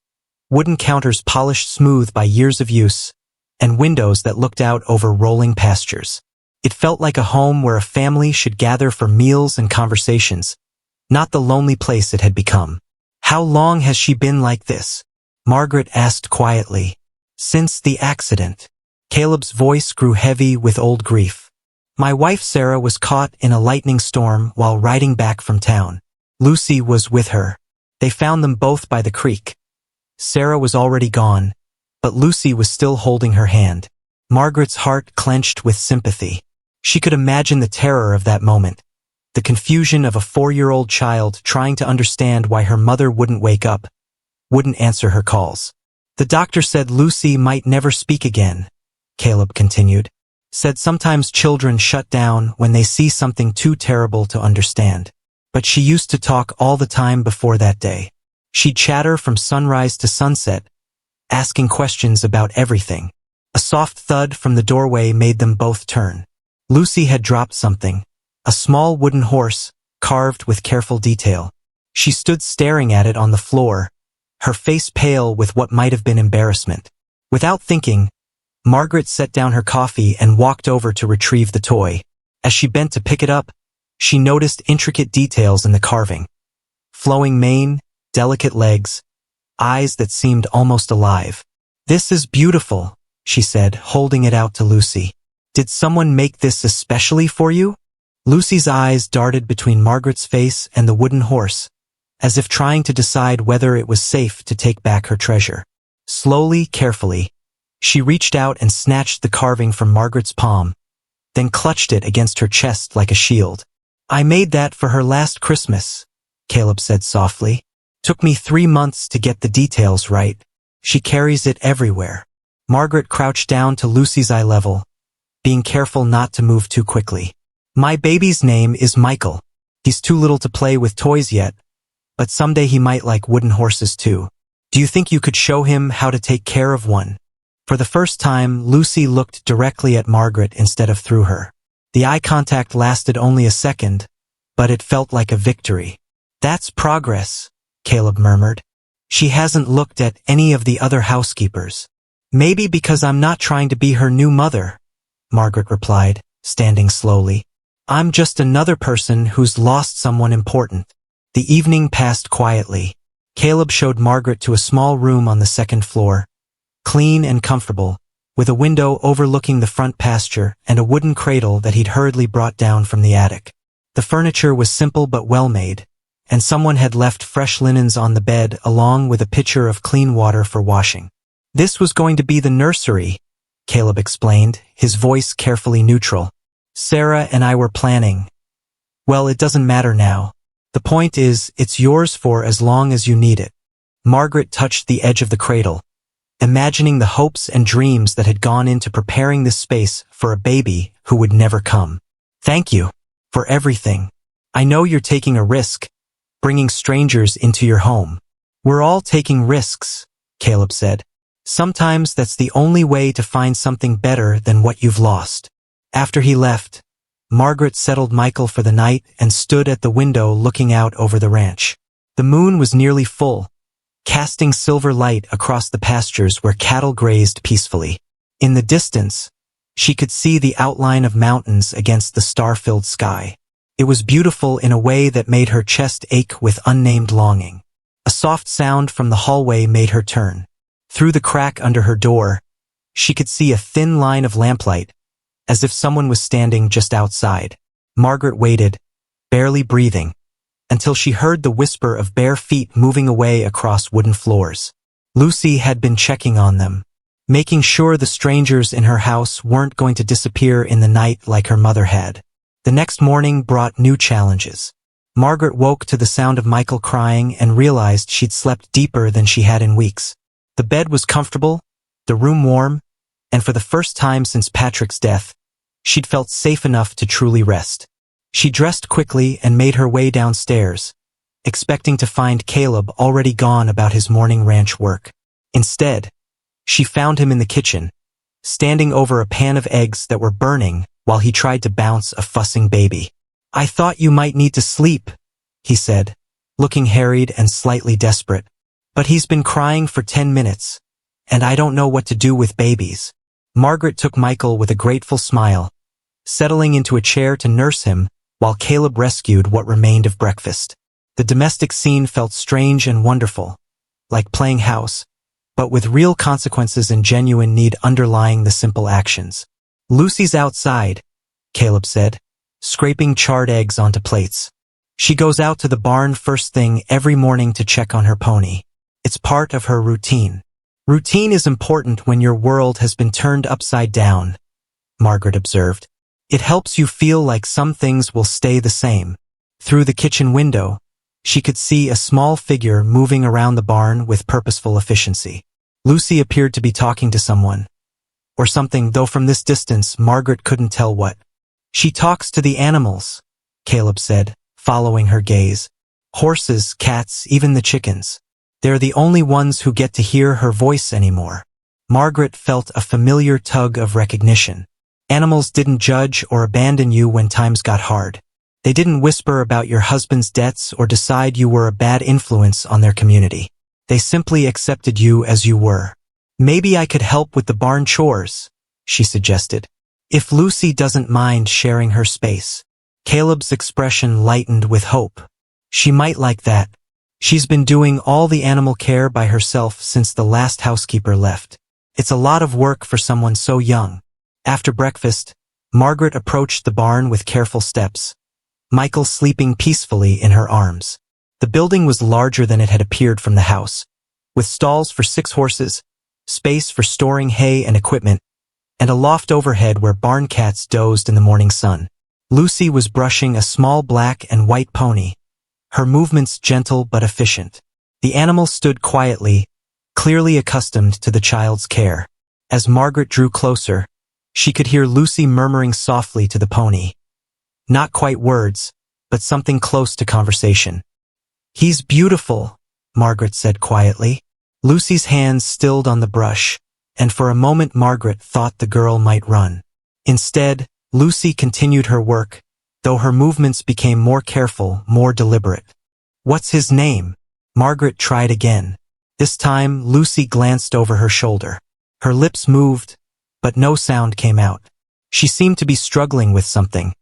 Speaker 1: wooden counters polished smooth by years of use, and windows that looked out over rolling pastures. It felt like a home where a family should gather for meals and conversations, not the lonely place it had become. "How long has she been like this?" Margaret asked quietly. "Since the accident." Caleb's voice grew heavy with old grief. "My wife Sarah was caught in a lightning storm while riding back from town. Lucy was with her. They found them both by the creek. Sarah was already gone, but Lucy was still holding her hand." Margaret's heart clenched with sympathy. She could imagine the terror of that moment, the confusion of a 4-year-old child trying to understand why her mother wouldn't wake up, wouldn't answer her calls. "The doctor said Lucy might never speak again," Caleb continued. "Said sometimes children shut down when they see something too terrible to understand. But she used to talk all the time before that day. She'd chatter from sunrise to sunset, asking questions about everything." A soft thud from the doorway made them both turn. Lucy had dropped something, a small wooden horse, carved with careful detail. She stood staring at it on the floor, her face pale with what might have been embarrassment. Without thinking, Margaret set down her coffee and walked over to retrieve the toy. As she bent to pick it up, she noticed intricate details in the carving. Flowing mane, delicate legs, eyes that seemed almost alive. "This is beautiful," she said, holding it out to Lucy. Did someone make this especially for you? Lucy's eyes darted between Margaret's face and the wooden horse, as if trying to decide whether it was safe to take back her treasure. Slowly, carefully, she reached out and snatched the carving from Margaret's palm, then clutched it against her chest like a shield. I made that for her last Christmas, Caleb said softly. Took me 3 months to get the details right. She carries it everywhere. Margaret crouched down to Lucy's eye level, being careful not to move too quickly. My baby's name is Michael. He's too little to play with toys yet, but someday he might like wooden horses too. Do you think you could show him how to take care of one? For the first time, Lucy looked directly at Margaret instead of through her. The eye contact lasted only a second, but it felt like a victory. That's progress, Caleb murmured. She hasn't looked at any of the other housekeepers. Maybe because I'm not trying to be her new mother, Margaret replied, standing slowly. I'm just another person who's lost someone important. The evening passed quietly. Caleb showed Margaret to a small room on the second floor, clean and comfortable, with a window overlooking the front pasture and a wooden cradle that he'd hurriedly brought down from the attic. The furniture was simple but well-made, and someone had left fresh linens on the bed along with a pitcher of clean water for washing. This was going to be the nursery, Caleb explained, his voice carefully neutral. Sarah and I were planning. Well, it doesn't matter now. The point is, it's yours for as long as you need it. Margaret touched the edge of the cradle, imagining the hopes and dreams that had gone into preparing this space for a baby who would never come. Thank you for everything. I know you're taking a risk, bringing strangers into your home. We're all taking risks, Caleb said. Sometimes that's the only way to find something better than what you've lost. After he left, Margaret settled Michael for the night and stood at the window looking out over the ranch. The moon was nearly full, casting silver light across the pastures where cattle grazed peacefully. In the distance, she could see the outline of mountains against the star-filled sky. It was beautiful in a way that made her chest ache with unnamed longing. A soft sound from the hallway made her turn. Through the crack under her door, she could see a thin line of lamplight, as if someone was standing just outside. Margaret waited, barely breathing, until she heard the whisper of bare feet moving away across wooden floors. Lucy had been checking on them, making sure the strangers in her house weren't going to disappear in the night like her mother had. The next morning brought new challenges. Margaret woke to the sound of Michael crying and realized she'd slept deeper than she had in weeks. The bed was comfortable, the room warm, and for the first time since Patrick's death, she'd felt safe enough to truly rest. She dressed quickly and made her way downstairs, expecting to find Caleb already gone about his morning ranch work. Instead, she found him in the kitchen, standing over a pan of eggs that were burning while he tried to bounce a fussing baby. I thought you might need to sleep, he said, looking harried and slightly desperate. But he's been crying for 10 minutes, and I don't know what to do with babies. Margaret took Michael with a grateful smile, settling into a chair to nurse him while Caleb rescued what remained of breakfast. The domestic scene felt strange and wonderful, like playing house, but with real consequences and genuine need underlying the simple actions. Lucy's outside, Caleb said, scraping charred eggs onto plates. She goes out to the barn first thing every morning to check on her pony. It's part of her routine. Routine is important when your world has been turned upside down, Margaret observed. It helps you feel like some things will stay the same. Through the kitchen window, she could see a small figure moving around the barn with purposeful efficiency. Lucy appeared to be talking to someone, or something, though from this distance Margaret couldn't tell what. She talks to the animals, Caleb said, following her gaze. Horses, cats, even the chickens. They're the only ones who get to hear her voice anymore. Margaret felt a familiar tug of recognition. Animals didn't judge or abandon you when times got hard. They didn't whisper about your husband's debts or decide you were a bad influence on their community. They simply accepted you as you were. Maybe I could help with the barn chores, she suggested. If Lucy doesn't mind sharing her space. Caleb's expression lightened with hope. She might like that. She's been doing all the animal care by herself since the last housekeeper left. It's a lot of work for someone so young. After breakfast, Margaret approached the barn with careful steps, Michael sleeping peacefully in her arms. The building was larger than it had appeared from the house, with stalls for 6 horses, space for storing hay and equipment, and a loft overhead where barn cats dozed in the morning sun. Lucy was brushing a small black and white pony, her movements gentle but efficient. The animal stood quietly, clearly accustomed to the child's care. As Margaret drew closer, she could hear Lucy murmuring softly to the pony. Not quite words, but something close to conversation. "He's beautiful," Margaret said quietly. Lucy's hands stilled on the brush, and for a moment Margaret thought the girl might run. Instead, Lucy continued her work, though her movements became more careful, more deliberate. "What's his name?" Margaret tried again. This time, Lucy glanced over her shoulder. Her lips moved, but no sound came out. She seemed to be struggling with something,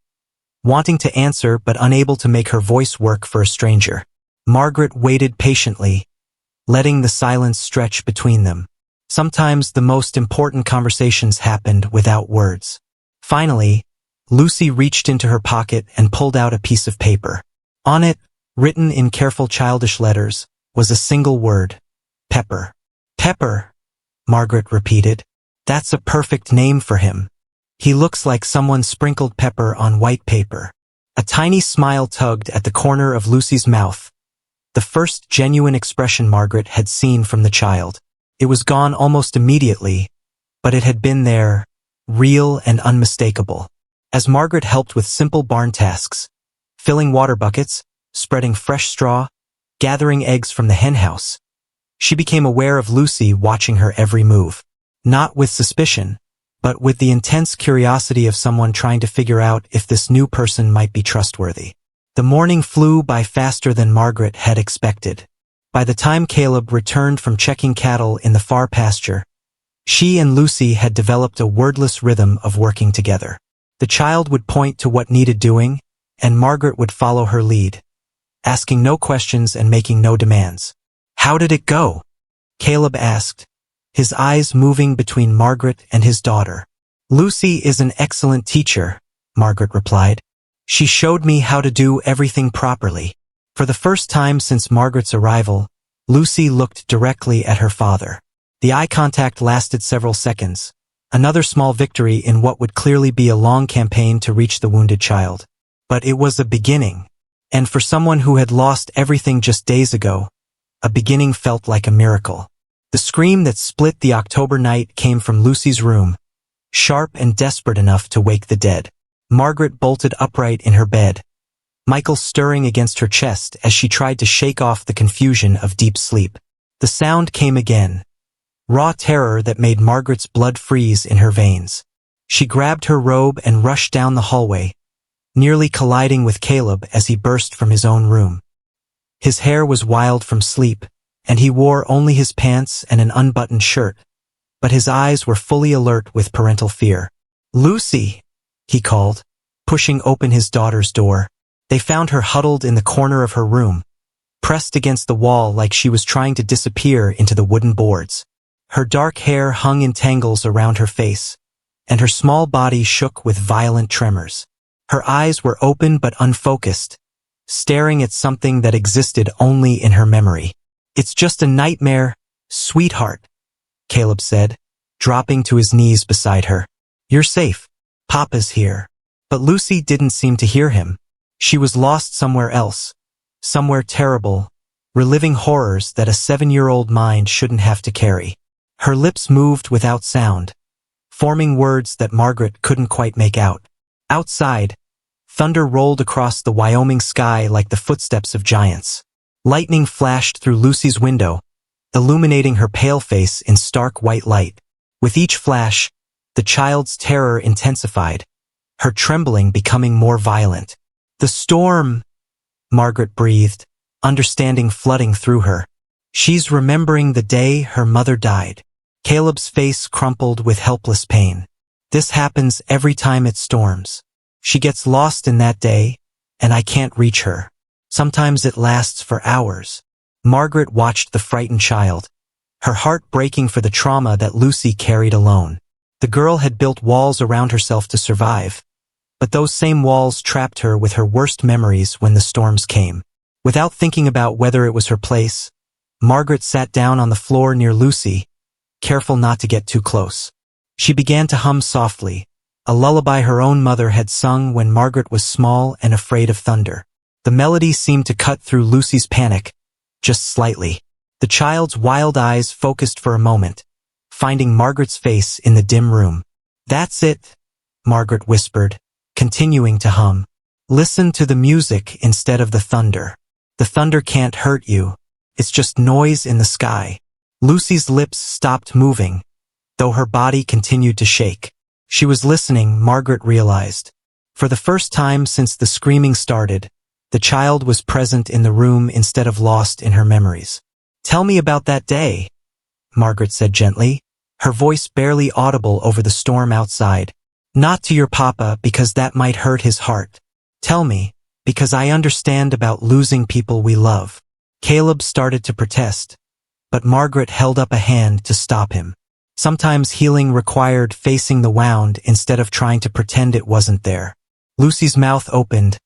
Speaker 1: wanting to answer but unable to make her voice work for a stranger. Margaret waited patiently, letting the silence stretch between them. Sometimes the most important conversations happened without words. Finally, Lucy reached into her pocket and pulled out a piece of paper. On it, written in careful childish letters, was a single word: Pepper. "Pepper," Margaret repeated. "That's a perfect name for him. He looks like someone sprinkled pepper on white paper." A tiny smile tugged at the corner of Lucy's mouth, the first genuine expression Margaret had seen from the child. It was gone almost immediately, but it had been there, real and unmistakable. As Margaret helped with simple barn tasks, filling water buckets, spreading fresh straw, gathering eggs from the henhouse, she became aware of Lucy watching her every move. Not with suspicion, but with the intense curiosity of someone trying to figure out if this new person might be trustworthy. The morning flew by faster than Margaret had expected. By the time Caleb returned from checking cattle in the far pasture, she and Lucy had developed a wordless rhythm of working together. The child would point to what needed doing, and Margaret would follow her lead, asking no questions and making no demands. "How did it go?" Caleb asked, his eyes moving between Margaret and his daughter. "Lucy is an excellent teacher," Margaret replied. "She showed me how to do everything properly." For the first time since Margaret's arrival, Lucy looked directly at her father. The eye contact lasted several seconds, another small victory in what would clearly be a long campaign to reach the wounded child. But it was a beginning, and for someone who had lost everything just days ago, a beginning felt like a miracle. The scream that split the October night came from Lucy's room, sharp and desperate enough to wake the dead. Margaret bolted upright in her bed, Michael stirring against her chest as she tried to shake off the confusion of deep sleep. The sound came again, raw terror that made Margaret's blood freeze in her veins. She grabbed her robe and rushed down the hallway, nearly colliding with Caleb as he burst from his own room. His hair was wild from sleep, and he wore only his pants and an unbuttoned shirt, but his eyes were fully alert with parental fear. "Lucy," he called, pushing open his daughter's door. They found her huddled in the corner of her room, pressed against the wall like she was trying to disappear into the wooden boards. Her dark hair hung in tangles around her face, and her small body shook with violent tremors. Her eyes were open but unfocused, staring at something that existed only in her memory. "It's just a nightmare, sweetheart," Caleb said, dropping to his knees beside her. "You're safe. Papa's here." But Lucy didn't seem to hear him. She was lost somewhere else, somewhere terrible, reliving horrors that a 7-year-old mind shouldn't have to carry. Her lips moved without sound, forming words that Margaret couldn't quite make out. Outside, thunder rolled across the Wyoming sky like the footsteps of giants. Lightning flashed through Lucy's window, illuminating her pale face in stark white light. With each flash, the child's terror intensified, her trembling becoming more violent. "The storm," Margaret breathed, understanding flooding through her. "She's remembering the day her mother died." Caleb's face crumpled with helpless pain. "This happens every time it storms. She gets lost in that day, and I can't reach her. Sometimes it lasts for hours." Margaret watched the frightened child, her heart breaking for the trauma that Lucy carried alone. The girl had built walls around herself to survive, but those same walls trapped her with her worst memories when the storms came. Without thinking about whether it was her place, Margaret sat down on the floor near Lucy, careful not to get too close. She began to hum softly, a lullaby her own mother had sung when Margaret was small and afraid of thunder. The melody seemed to cut through Lucy's panic, just slightly. The child's wild eyes focused for a moment, finding Margaret's face in the dim room. "That's it," Margaret whispered, continuing to hum. "Listen to the music instead of the thunder. The thunder can't hurt you. It's just noise in the sky." Lucy's lips stopped moving, though her body continued to shake. She was listening, Margaret realized. For the first time since the screaming started, the child was present in the room instead of lost in her memories. "Tell me about that day," Margaret said gently, her voice barely audible over the storm outside. "Not to your papa, because that might hurt his heart. Tell me, because I understand about losing people we love." Caleb started to protest, but Margaret held up a hand to stop him. Sometimes healing required facing the wound instead of trying to pretend it wasn't there. Lucy's mouth opened,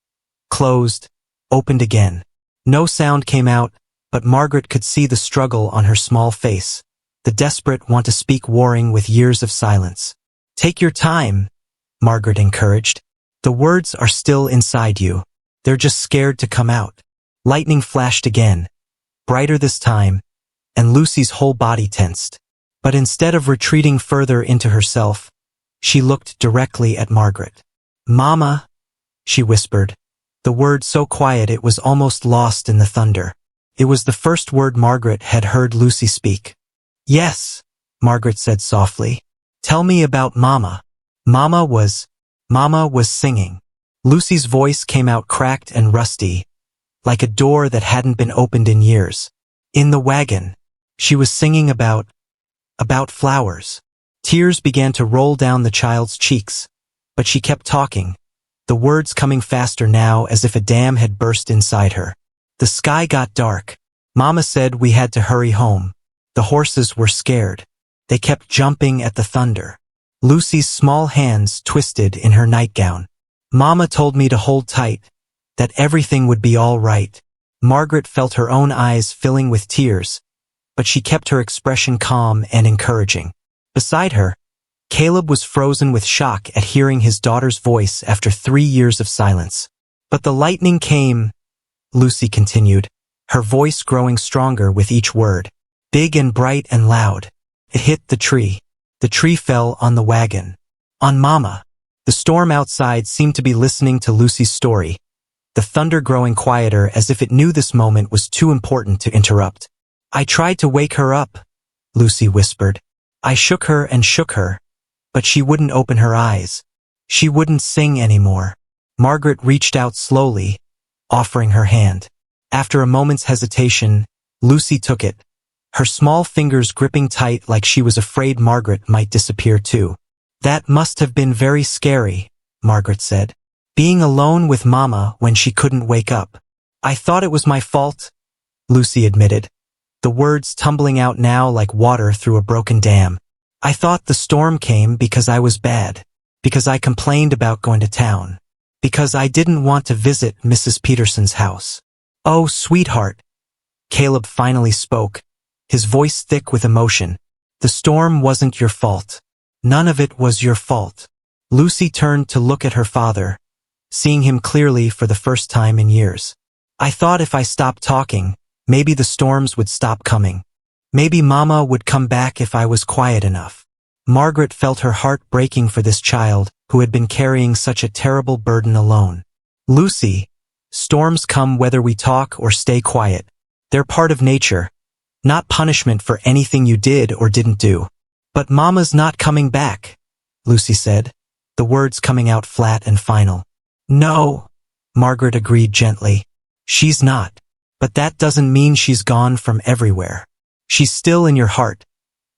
Speaker 1: closed, opened again. No sound came out, but Margaret could see the struggle on her small face, the desperate want to speak warring with years of silence. "Take your time," Margaret encouraged. "The words are still inside you. They're just scared to come out." Lightning flashed again, brighter this time, and Lucy's whole body tensed. But instead of retreating further into herself, she looked directly at Margaret. "Mama," she whispered, the word so quiet it was almost lost in the thunder. It was the first word Margaret had heard Lucy speak. "Yes," Margaret said softly. "Tell me about Mama." Mama was singing. Lucy's voice came out cracked and rusty, like a door that hadn't been opened in years. "In the wagon." She was singing about flowers. Tears began to roll down the child's cheeks, but she kept talking, the words coming faster now as if a dam had burst inside her. "The sky got dark. Mama said we had to hurry home. The horses were scared. They kept jumping at the thunder." Lucy's small hands twisted in her nightgown. "Mama told me to hold tight, that everything would be all right." Margaret felt her own eyes filling with tears, but she kept her expression calm and encouraging. Beside her, Caleb was frozen with shock at hearing his daughter's voice after 3 years of silence. "But the lightning came," Lucy continued, her voice growing stronger with each word. "Big and bright and loud. It hit the tree. The tree fell on the wagon. On Mama." The storm outside seemed to be listening to Lucy's story, the thunder growing quieter as if it knew this moment was too important to interrupt. "I tried to wake her up," Lucy whispered. "I shook her, but she wouldn't open her eyes. She wouldn't sing anymore." Margaret reached out slowly, offering her hand. After a moment's hesitation, Lucy took it, her small fingers gripping tight like she was afraid Margaret might disappear too. "That must have been very scary," Margaret said. "Being alone with Mama when she couldn't wake up." "I thought it was my fault," Lucy admitted, the words tumbling out now like water through a broken dam. "I thought the storm came because I was bad, because I complained about going to town, because I didn't want to visit Mrs. Peterson's house." "Oh, sweetheart," Caleb finally spoke, his voice thick with emotion. "The storm wasn't your fault. None of it was your fault." Lucy turned to look at her father, seeing him clearly for the first time in years. "I thought if I stopped talking, maybe the storms would stop coming. Maybe Mama would come back if I was quiet enough." Margaret felt her heart breaking for this child who had been carrying such a terrible burden alone. "Lucy, storms come whether we talk or stay quiet. They're part of nature, not punishment for anything you did or didn't do." "But Mama's not coming back," Lucy said, the words coming out flat and final. "No," Margaret agreed gently. "She's not. But that doesn't mean she's gone from everywhere. She's still in your heart,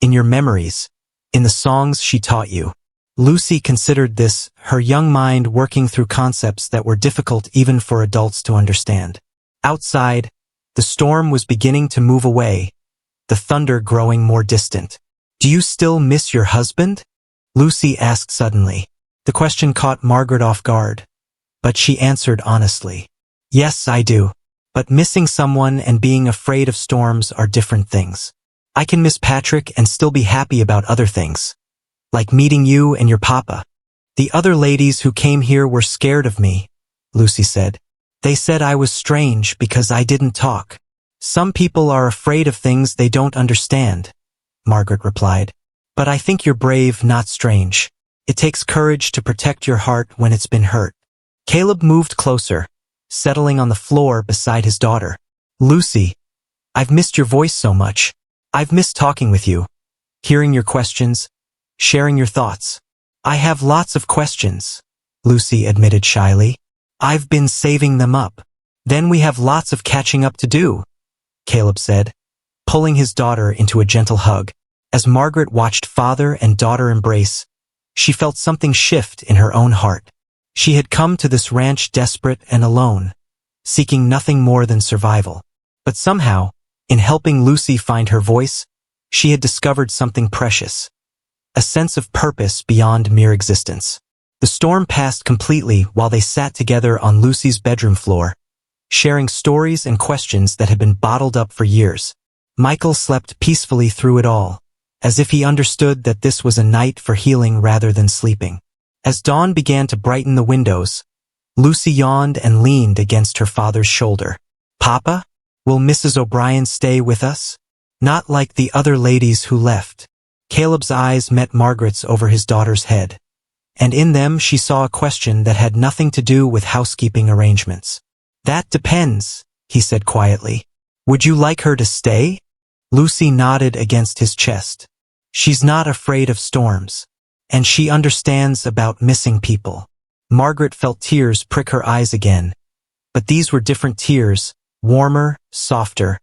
Speaker 1: in your memories, in the songs she taught you." Lucy considered this, her young mind working through concepts that were difficult even for adults to understand. Outside, the storm was beginning to move away, the thunder growing more distant. "Do you still miss your husband?" Lucy asked suddenly. The question caught Margaret off guard, but she answered honestly. "Yes, I do. But missing someone and being afraid of storms are different things. I can miss Patrick and still be happy about other things, like meeting you and your papa." "The other ladies who came here were scared of me," Lucy said. "They said I was strange because I didn't talk." "Some people are afraid of things they don't understand," Margaret replied. "But I think you're brave, not strange. It takes courage to protect your heart when it's been hurt." Caleb moved closer, settling on the floor beside his daughter. "Lucy, I've missed your voice so much. I've missed talking with you, hearing your questions, sharing your thoughts." "I have lots of questions," Lucy admitted shyly. "I've been saving them up." "Then we have lots of catching up to do," Caleb said, pulling his daughter into a gentle hug. As Margaret watched father and daughter embrace, she felt something shift in her own heart. She had come to this ranch desperate and alone, seeking nothing more than survival. But somehow, in helping Lucy find her voice, she had discovered something precious, a sense of purpose beyond mere existence. The storm passed completely while they sat together on Lucy's bedroom floor, sharing stories and questions that had been bottled up for years. Michael slept peacefully through it all, as if he understood that this was a night for healing rather than sleeping. As dawn began to brighten the windows, Lucy yawned and leaned against her father's shoulder. "Papa, will Mrs. O'Brien stay with us? Not like the other ladies who left." Caleb's eyes met Margaret's over his daughter's head, and in them she saw a question that had nothing to do with housekeeping arrangements. "That depends," he said quietly. "Would you like her to stay?" Lucy nodded against his chest. "She's not afraid of storms, and she understands about missing people." Margaret felt tears prick her eyes again, but these were different tears, warmer, softer,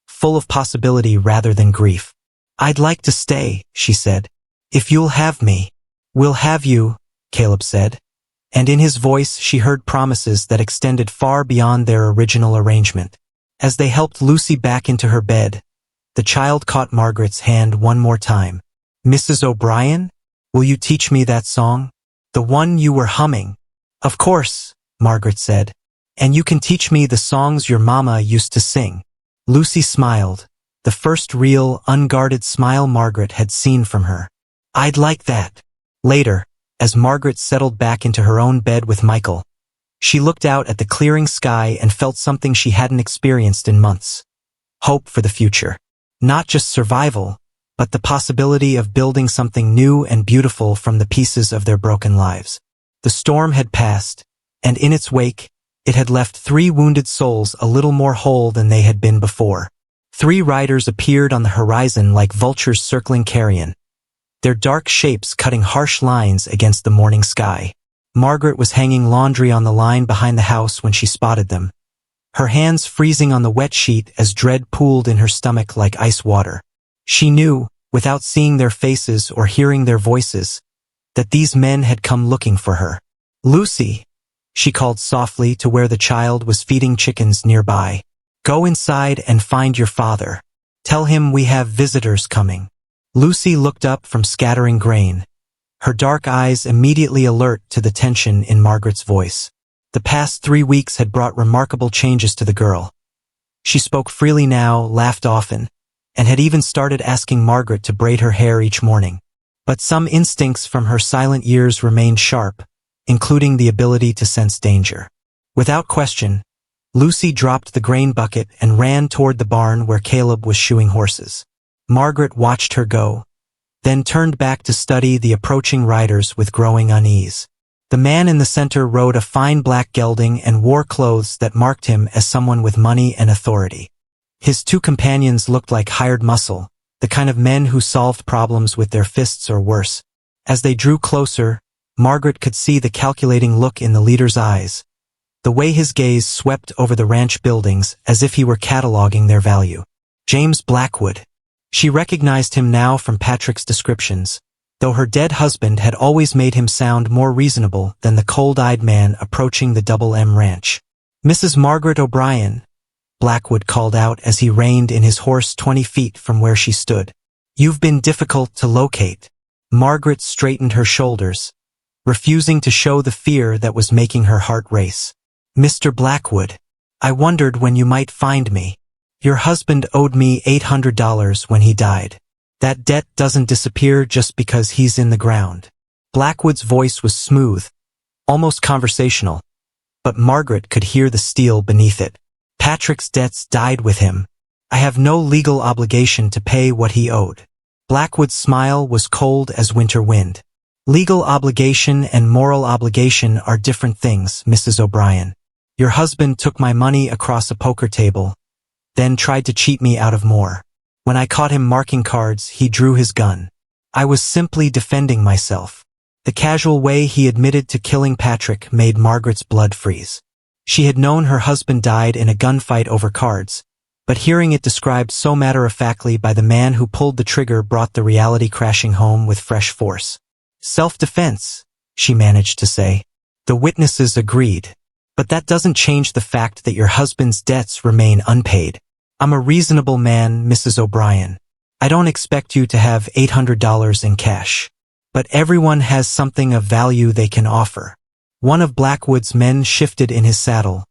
Speaker 1: full of possibility rather than grief. "I'd like to stay," she said. "If you'll have me." "We'll have you," Caleb said, and in his voice she heard promises that extended far beyond their original arrangement. As they helped Lucy back into her bed, the child caught Margaret's hand one more time. "Mrs. O'Brien, will you teach me that song? The one you were humming?" "Of course," Margaret said. "And you can teach me the songs your mama used to sing." Lucy smiled, the first real, unguarded smile Margaret had seen from her. "I'd like that." Later, as Margaret settled back into her own bed with Michael, she looked out at the clearing sky and felt something she hadn't experienced in months. Hope for the future. Not just survival, but the possibility of building something new and beautiful from the pieces of their broken lives. The storm had passed, and in its wake, it had left 3 wounded souls a little more whole than they had been before. 3 riders appeared on the horizon like vultures circling carrion, their dark shapes cutting harsh lines against the morning sky. Margaret was hanging laundry on the line behind the house when she spotted them, her hands freezing on the wet sheet as dread pooled in her stomach like ice water. She knew, without seeing their faces or hearing their voices, that these men had come looking for her. "Lucy," she called softly to where the child was feeding chickens nearby. "Go inside and find your father. Tell him we have visitors coming." Lucy looked up from scattering grain, her dark eyes immediately alert to the tension in Margaret's voice. The past 3 weeks had brought remarkable changes to the girl. She spoke freely now, laughed often, and had even started asking Margaret to braid her hair each morning. But some instincts from her silent years remained sharp, including the ability to sense danger. Without question, Lucy dropped the grain bucket and ran toward the barn where Caleb was shoeing horses. Margaret watched her go, then turned back to study the approaching riders with growing unease. The man in the center rode a fine black gelding and wore clothes that marked him as someone with money and authority. His 2 companions looked like hired muscle, the kind of men who solved problems with their fists or worse. As they drew closer, Margaret could see the calculating look in the leader's eyes, the way his gaze swept over the ranch buildings as if he were cataloging their value. James Blackwood. She recognized him now from Patrick's descriptions, though her dead husband had always made him sound more reasonable than the cold-eyed man approaching the Double M Ranch. "Mrs. Margaret O'Brien," Blackwood called out as he reined in his horse 20 feet from where she stood. You've been difficult to locate. Margaret straightened her shoulders, refusing to show the fear that was making her heart race. Mr. Blackwood, I wondered when you might find me. Your husband owed me $800 when he died. That debt doesn't disappear just because he's in the ground. Blackwood's voice was smooth, almost conversational, but Margaret could hear the steel beneath it. Patrick's debts died with him. I have no legal obligation to pay what he owed. Blackwood's smile was cold as winter wind. Legal obligation and moral obligation are different things, Mrs. O'Brien. Your husband took my money across a poker table, then tried to cheat me out of more. When I caught him marking cards, he drew his gun. I was simply defending myself. The casual way he admitted to killing Patrick made Margaret's blood freeze. She had known her husband died in a gunfight over cards, but hearing it described so matter-of-factly by the man who pulled the trigger brought the reality crashing home with fresh force. Self-defense, she managed to say. The witnesses agreed. But that doesn't change the fact that your husband's debts remain unpaid. I'm a reasonable man, Mrs. O'Brien. I don't expect you to have $800 in cash. But everyone has something of value they can offer. One of Blackwood's men shifted in his saddle,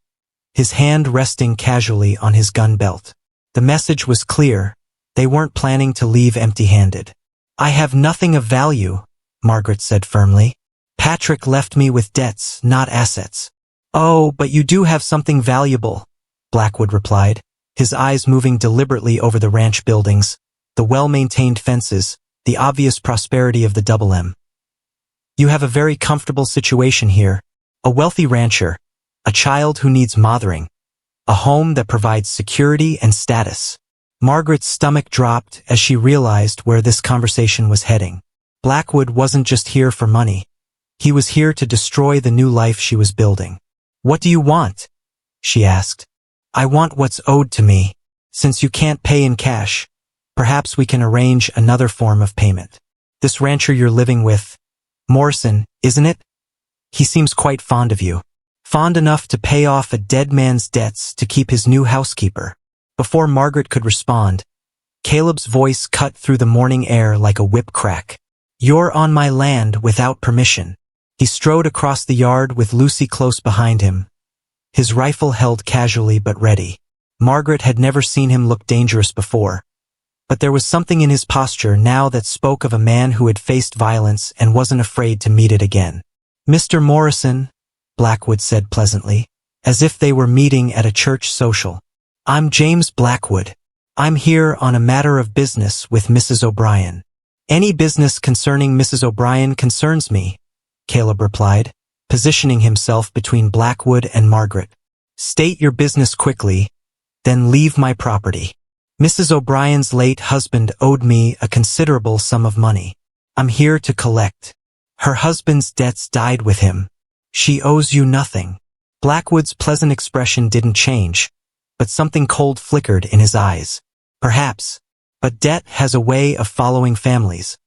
Speaker 1: his hand resting casually on his gun belt. The message was clear. They weren't planning to leave empty-handed. I have nothing of value, Margaret said firmly. Patrick left me with debts, not assets. Oh, but you do have something valuable, Blackwood replied, his eyes moving deliberately over the ranch buildings, the well-maintained fences, the obvious prosperity of the Double M. You have a very comfortable situation here, a wealthy rancher, a child who needs mothering, a home that provides security and status. Margaret's stomach dropped as she realized where this conversation was heading. Blackwood wasn't just here for money. He was here to destroy the new life she was building. What do you want? She asked. I want what's owed to me. Since you can't pay in cash, perhaps we can arrange another form of payment. This rancher you're living with, Morrison, isn't it? He seems quite fond of you. Fond enough to pay off a dead man's debts to keep his new housekeeper. Before Margaret could respond, Caleb's voice cut through the morning air like a whip crack. You're on my land without permission. He strode across the yard with Lucy close behind him, his rifle held casually but ready. Margaret had never seen him look dangerous before, but there was something in his posture now that spoke of a man who had faced violence and wasn't afraid to meet it again. Mr. Morrison, Blackwood said pleasantly, as if they were meeting at a church social. I'm James Blackwood. I'm here on a matter of business with Mrs. O'Brien. Any business concerning Mrs. O'Brien concerns me, Caleb replied, positioning himself between Blackwood and Margaret. State your business quickly, then leave my property. Mrs. O'Brien's late husband owed me a considerable sum of money. I'm here to collect. Her husband's debts died with him. She owes you nothing. Blackwood's pleasant expression didn't change, but something cold flickered in his eyes. Perhaps, but debt has a way of following families,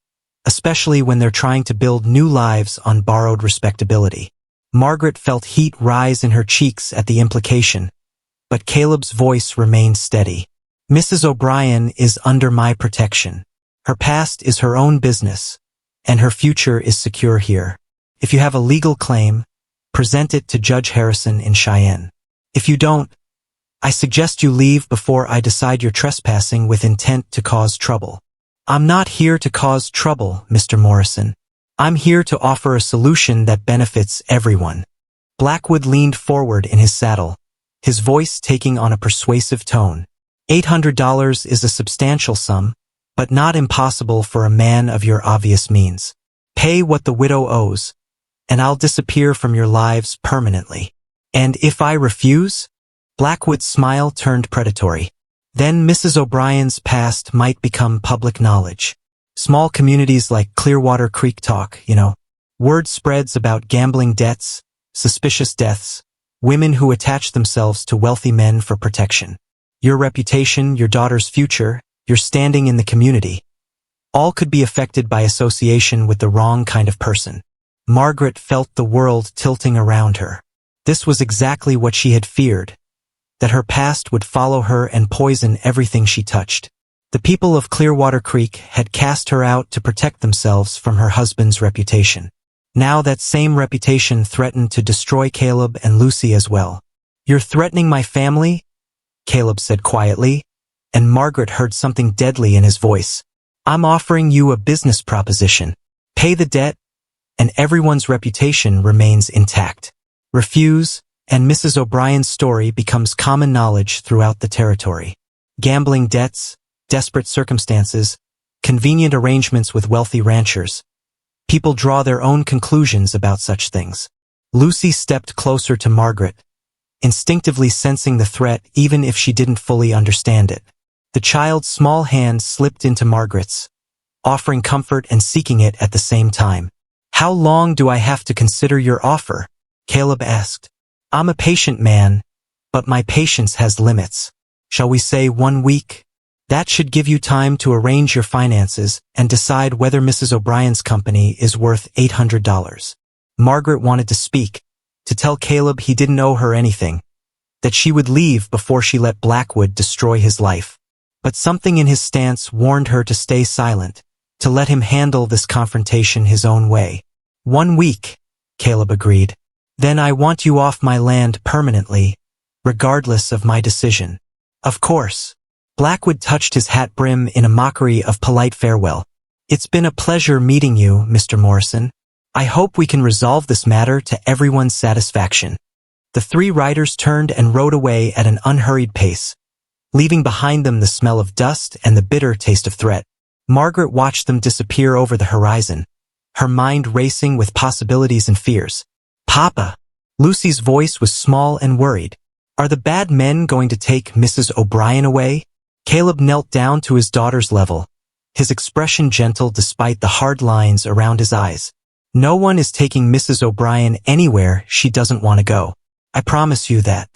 Speaker 1: especially when they're trying to build new lives on borrowed respectability. Margaret felt heat rise in her cheeks at the implication, but Caleb's voice remained steady. Mrs. O'Brien is under my protection. Her past is her own business, and her future is secure here. If you have a legal claim, present it to Judge Harrison in Cheyenne. If you don't, I suggest you leave before I decide you're trespassing with intent to cause trouble. I'm not here to cause trouble, Mr. Morrison. I'm here to offer a solution that benefits everyone. Blackwood leaned forward in his saddle, his voice taking on a persuasive tone. $800 is a substantial sum, but not impossible for a man of your obvious means. Pay what the widow owes, and I'll disappear from your lives permanently. And if I refuse? Blackwood's smile turned predatory. Then Mrs. O'Brien's past might become public knowledge. Small communities like Clearwater Creek talk, Word spreads about gambling debts, suspicious deaths, women who attach themselves to wealthy men for protection. Your reputation, your daughter's future, your standing in the community. All could be affected by association with the wrong kind of person. Margaret felt the world tilting around her. This was exactly what she had feared. that her past would follow her and poison everything she touched. The people of Clearwater Creek had cast her out to protect themselves from her husband's reputation. Now that same reputation threatened to destroy Caleb and Lucy as well. "You're threatening my family?" Caleb said quietly, and Margaret heard something deadly in his voice. "I'm offering you a business proposition. Pay the debt, and everyone's reputation remains intact. Refuse, and Mrs. O'Brien's story becomes common knowledge throughout the territory. Gambling debts, desperate circumstances, convenient arrangements with wealthy ranchers. People draw their own conclusions about such things." Lucy stepped closer to Margaret, instinctively sensing the threat even if she didn't fully understand it. The child's small hand slipped into Margaret's, offering comfort and seeking it at the same time. "How long do I have to consider your offer?" Caleb asked. "I'm a patient man, but my patience has limits. Shall we say 1 week? That should give you time to arrange your finances and decide whether Mrs. O'Brien's company is worth $800. Margaret wanted to speak, to tell Caleb he didn't owe her anything, that she would leave before she let Blackwood destroy his life. But something in his stance warned her to stay silent, to let him handle this confrontation his own way. 1 week, Caleb agreed. "Then I want you off my land permanently, regardless of my decision." "Of course." Blackwood touched his hat brim in a mockery of polite farewell. "It's been a pleasure meeting you, Mr. Morrison. I hope we can resolve this matter to everyone's satisfaction." The 3 riders turned and rode away at an unhurried pace, leaving behind them the smell of dust and the bitter taste of threat. Margaret watched them disappear over the horizon, her mind racing with possibilities and fears. "Papa!" Lucy's voice was small and worried. "Are the bad men going to take Mrs. O'Brien away?" Caleb knelt down to his daughter's level, his expression gentle despite the hard lines around his eyes. "No one is taking Mrs. O'Brien anywhere she doesn't want to go. I promise you that."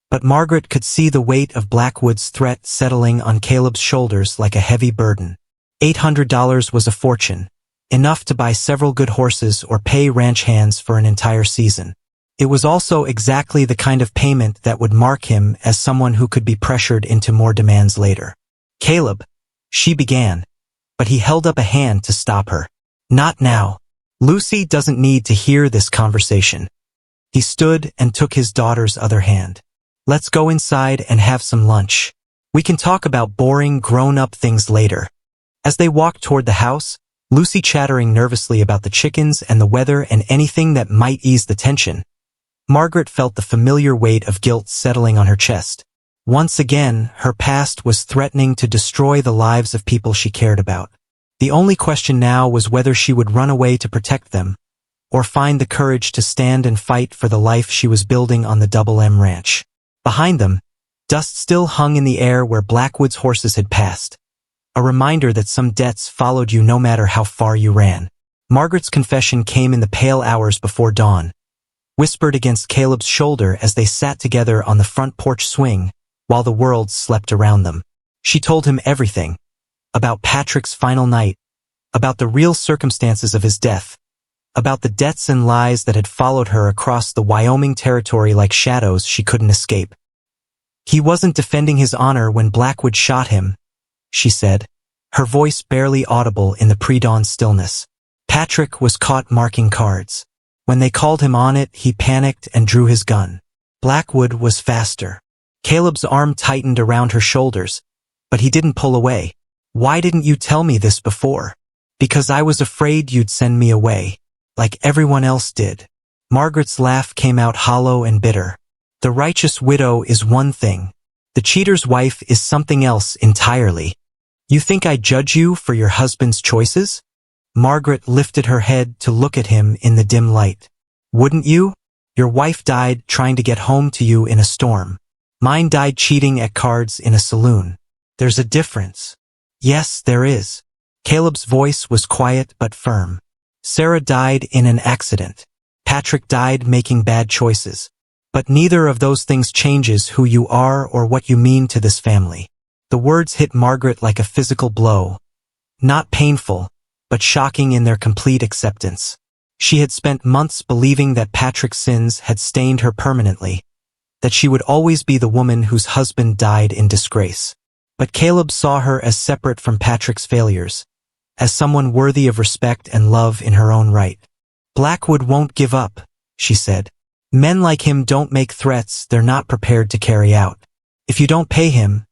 Speaker 1: But Margaret could see the weight of Blackwood's threat settling on Caleb's shoulders like a heavy burden. $800 was a fortune, enough to buy several good horses or pay ranch hands for an entire season. It was also exactly the kind of payment that would mark him as someone who could be pressured into more demands later. "Caleb," she began, but he held up a hand to stop her. "Not now. Lucy doesn't need to hear this conversation." He stood and took his daughter's other hand. "Let's go inside and have some lunch. We can talk about boring, grown-up things later." As they walked toward the house, Lucy chattering nervously about the chickens and the weather and anything that might ease the tension, Margaret felt the familiar weight of guilt settling on her chest. Once again, her past was threatening to destroy the lives of people she cared about. The only question now was whether she would run away to protect them, or find the courage to stand and fight for the life she was building on the Double M Ranch. Behind them, dust still hung in the air where Blackwood's horses had passed, a reminder that some debts followed you no matter how far you ran. Margaret's confession came in the pale hours before dawn, whispered against Caleb's shoulder as they sat together on the front porch swing, while the world slept around them. She told him everything, about Patrick's final night, about the real circumstances of his death, about the debts and lies that had followed her across the Wyoming territory like shadows she couldn't escape. "He wasn't defending his honor when Blackwood shot him," she said, her voice barely audible in the pre-dawn stillness. "Patrick was caught marking cards. When they called him on it, he panicked and drew his gun. Blackwood was faster." Caleb's arm tightened around her shoulders, but he didn't pull away. "Why didn't you tell me this before?" "Because I was afraid you'd send me away, like everyone else did." Margaret's laugh came out hollow and bitter. "The righteous widow is one thing. The cheater's wife is something else entirely. You think I judge you for your husband's choices?" Margaret lifted her head to look at him in the dim light. "Wouldn't you? Your wife died trying to get home to you in a storm. Mine died cheating at cards in a saloon. There's a difference." "Yes, there is." Caleb's voice was quiet but firm. "Sarah died in an accident. Patrick died making bad choices. But neither of those things changes who you are or what you mean to this family." The words hit Margaret like a physical blow. Not painful, but shocking in their complete acceptance. She had spent months believing that Patrick's sins had stained her permanently, that she would always be the woman whose husband died in disgrace. But Caleb saw her as separate from Patrick's failures, as someone worthy of respect and love in her own right. "Blackwood won't give up," she said. "Men like him don't make threats they're not prepared to carry out. If you don't pay him,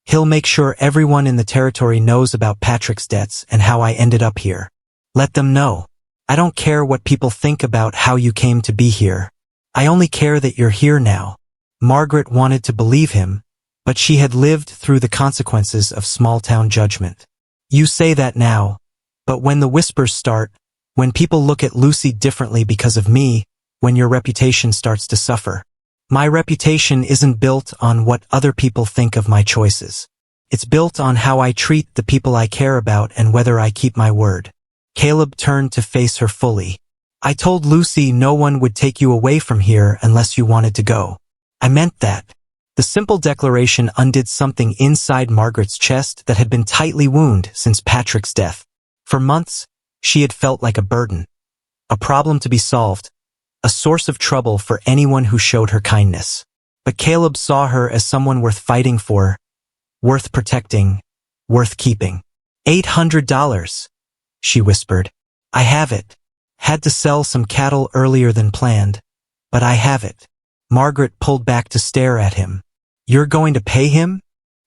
Speaker 1: he'll make sure everyone in the territory knows about Patrick's debts and how I ended up here. Let them know. I don't care what people think about how you came to be here. I only care that you're here now." Margaret wanted to believe him, but she had lived through the consequences of small-town judgment. "You say that now, but when the whispers start, when people look at Lucy differently because of me, when your reputation starts to suffer. My reputation isn't built on what other people think of my choices. It's built on how I treat the people I care about and whether I keep my word." Caleb turned to face her fully. "I told Lucy no one would take you away from here unless you wanted to go. I meant that." The simple declaration undid something inside Margaret's chest that had been tightly wounded since Patrick's death. For months, she had felt like a burden, a problem to be solved, a source of trouble for anyone who showed her kindness. But Caleb saw her as someone worth fighting for, worth protecting, worth keeping. $800, she whispered. "I have it. Had to sell some cattle earlier than planned, but I have it." Margaret pulled back to stare at him. "You're going to pay him?"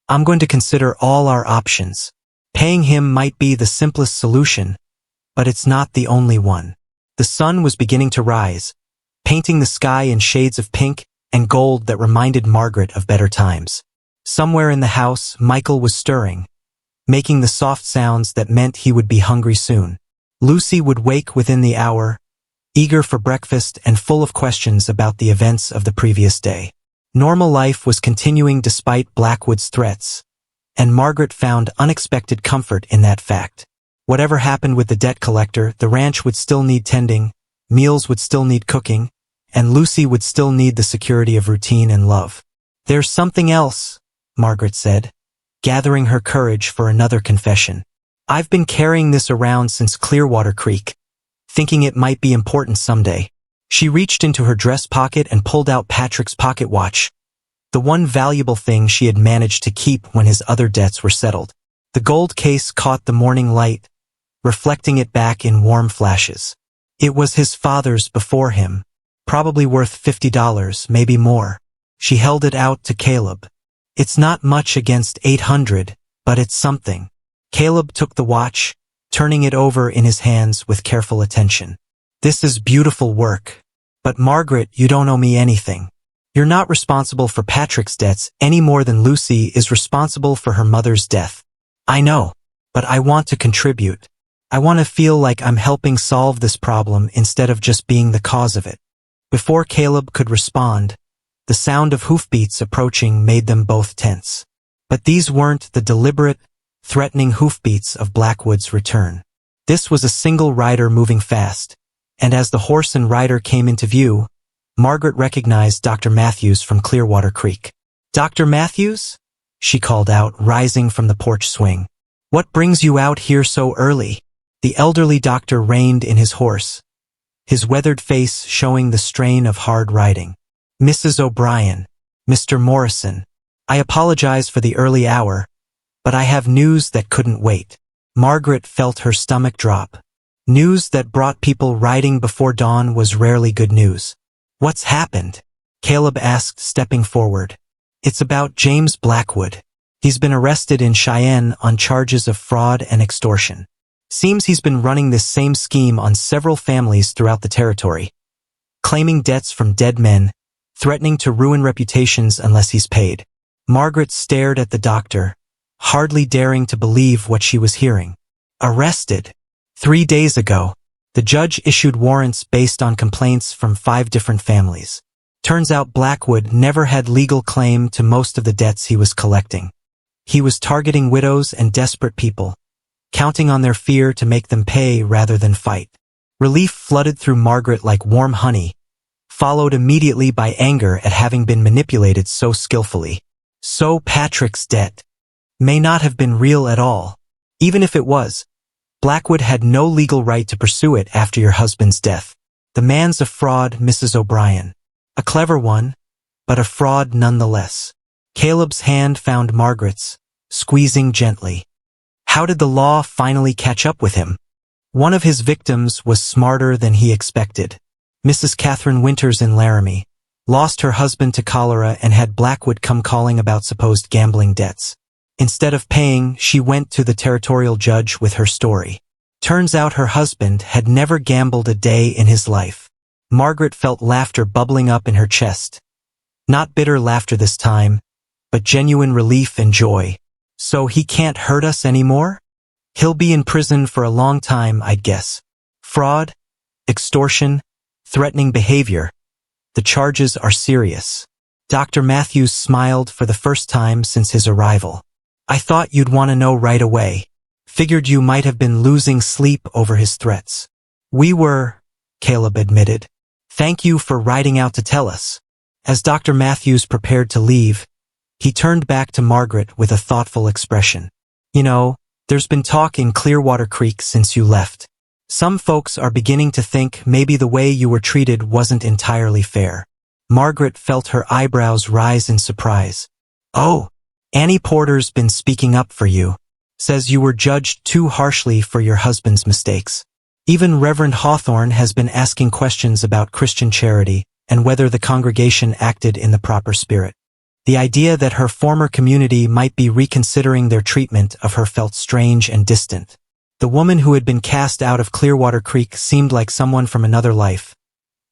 Speaker 1: "I'm going to consider all our options. Paying him might be the simplest solution, but it's not the only one." The sun was beginning to rise, painting the sky in shades of pink and gold that reminded Margaret of better times. Somewhere in the house, Michael was stirring, making the soft sounds that meant he would be hungry soon. Lucy would wake within the hour, eager for breakfast and full of questions about the events of the previous day. Normal life was continuing despite Blackwood's threats, and Margaret found unexpected comfort in that fact. Whatever happened with the debt collector, the ranch would still need tending, meals would still need cooking, and Lucy would still need the security of routine and love. "There's something else," Margaret said, gathering her courage for another confession. "I've been carrying this around since Clearwater Creek, thinking it might be important someday." She reached into her dress pocket and pulled out Patrick's pocket watch, the one valuable thing she had managed to keep when his other debts were settled. The gold case caught the morning light, reflecting it back in warm flashes. It was his father's before him, probably worth $50, maybe more. She held it out to Caleb. "It's not much against 800, but it's something." Caleb took the watch, turning it over in his hands with careful attention. "This is beautiful work. But Margaret, you don't owe me anything. You're not responsible for Patrick's debts any more than Lucy is responsible for her mother's death. I know, but I want to contribute. I want to feel like I'm helping solve this problem instead of just being the cause of it." Before Caleb could respond, the sound of hoofbeats approaching made them both tense. But these weren't the deliberate, threatening hoofbeats of Blackwood's return. This was a single rider moving fast, and as the horse and rider came into view, Margaret recognized Dr. Matthews from Clearwater Creek. "Dr. Matthews?" she called out, rising from the porch swing. "What brings you out here so early?" The elderly doctor reined in his horse, his weathered face showing the strain of hard riding. "Mrs. O'Brien, Mr. Morrison, I apologize for the early hour, but I have news that couldn't wait." Margaret felt her stomach drop. News that brought people riding before dawn was rarely good news. "What's happened?" Caleb asked, stepping forward. "It's about James Blackwood. He's been arrested in Cheyenne on charges of fraud and extortion. Seems he's been running this same scheme on several families throughout the territory, claiming debts from dead men, threatening to ruin reputations unless he's paid." Margaret stared at the doctor, hardly daring to believe what she was hearing. "Arrested? 3 days ago, the judge issued warrants based on complaints from 5 different families. Turns out Blackwood never had legal claim to most of the debts he was collecting. He was targeting widows and desperate people, counting on their fear to make them pay rather than fight." Relief flooded through Margaret like warm honey, followed immediately by anger at having been manipulated so skillfully. So Patrick's debt may not have been real at all. Even if it was, Blackwood had no legal right to pursue it after your husband's death. The man's a fraud, Mrs. O'Brien. A clever one, but a fraud nonetheless. Caleb's hand found Margaret's, squeezing gently. How did the law finally catch up with him? One of his victims was smarter than he expected. Mrs. Catherine Winters in Laramie lost her husband to cholera and had Blackwood come calling about supposed gambling debts. Instead of paying, she went to the territorial judge with her story. Turns out her husband had never gambled a day in his life. Margaret felt laughter bubbling up in her chest. Not bitter laughter this time, but genuine relief and joy. So he can't hurt us anymore? He'll be in prison for a long time, I'd guess. Fraud, extortion, threatening behavior. The charges are serious. Dr. Matthews smiled for the first time since his arrival. I thought you'd want to know right away. Figured you might have been losing sleep over his threats. We were, Caleb admitted. Thank you for riding out to tell us. As Dr. Matthews prepared to leave, he turned back to Margaret with a thoughtful expression. You know, there's been talk in Clearwater Creek since you left. Some folks are beginning to think maybe the way you were treated wasn't entirely fair. Margaret felt her eyebrows rise in surprise. Oh, Annie Porter's been speaking up for you. Says you were judged too harshly for your husband's mistakes. Even Reverend Hawthorne has been asking questions about Christian charity and whether the congregation acted in the proper spirit. The idea that her former community might be reconsidering their treatment of her felt strange and distant. The woman who had been cast out of Clearwater Creek seemed like someone from another life.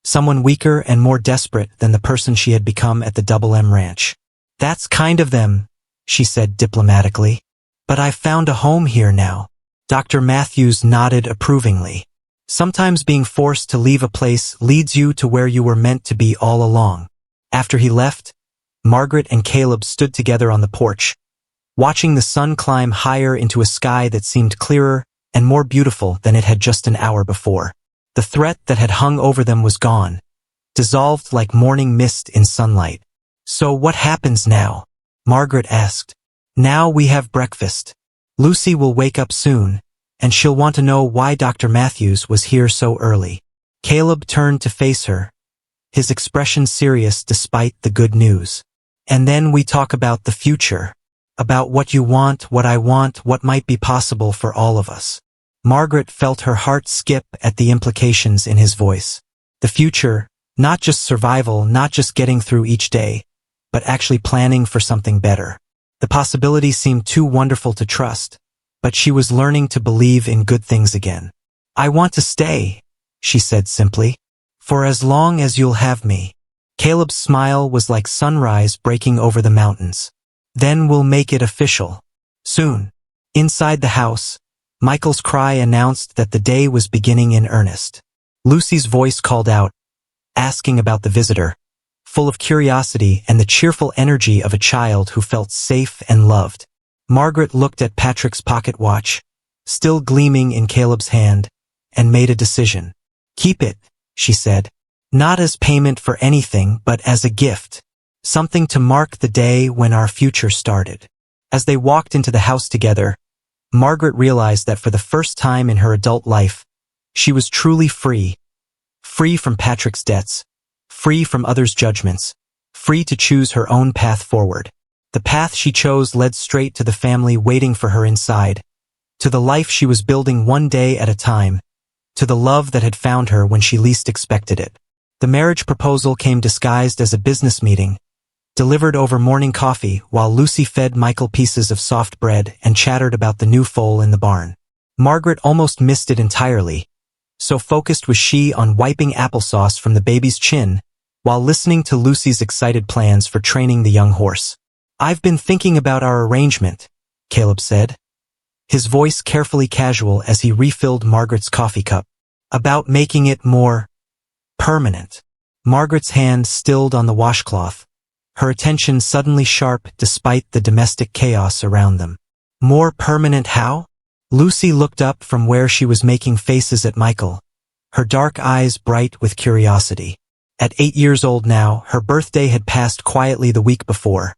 Speaker 1: Someone weaker and more desperate than the person she had become at the Double M Ranch. That's kind of them, she said diplomatically. But I've found a home here now. Dr. Matthews nodded approvingly. Sometimes being forced to leave a place leads you to where you were meant to be all along. After he left, Margaret and Caleb stood together on the porch, watching the sun climb higher into a sky that seemed clearer and more beautiful than it had just an hour before. The threat that had hung over them was gone, dissolved like morning mist in sunlight. So what happens now? Margaret asked. Now we have breakfast. Lucy will wake up soon, and she'll want to know why Dr. Matthews was here so early. Caleb turned to face her, his expression serious despite the good news. And then we talk about the future, about what you want, what I want, what might be possible for all of us. Margaret felt her heart skip at the implications in his voice. The future, not just survival, not just getting through each day, but actually planning for something better. The possibility seemed too wonderful to trust, but she was learning to believe in good things again. I want to stay, she said simply, for as long as you'll have me. Caleb's smile was like sunrise breaking over the mountains. Then we'll make it official. Soon. Inside the house, Michael's cry announced that the day was beginning in earnest. Lucy's voice called out, asking about the visitor, full of curiosity and the cheerful energy of a child who felt safe and loved. Margaret looked at Patrick's pocket watch, still gleaming in Caleb's hand, and made a decision. Keep it, she said. Not as payment for anything, but as a gift. Something to mark the day when our future started. As they walked into the house together, Margaret realized that for the first time in her adult life, she was truly free. Free from Patrick's debts, free from others' judgments, free to choose her own path forward. The path she chose led straight to the family waiting for her inside, to the life she was building one day at a time, to the love that had found her when she least expected it. The marriage proposal came disguised as a business meeting, delivered over morning coffee while Lucy fed Michael pieces of soft bread and chattered about the new foal in the barn. Margaret almost missed it entirely. So focused was she on wiping applesauce from the baby's chin while listening to Lucy's excited plans for training the young horse. I've been thinking about our arrangement, Caleb said, his voice carefully casual as he refilled Margaret's coffee cup. About making it more permanent. Margaret's hand stilled on the washcloth, her attention suddenly sharp despite the domestic chaos around them. More permanent how? Lucy looked up from where she was making faces at Michael, her dark eyes bright with curiosity. At 8 years old now, her birthday had passed quietly the week before.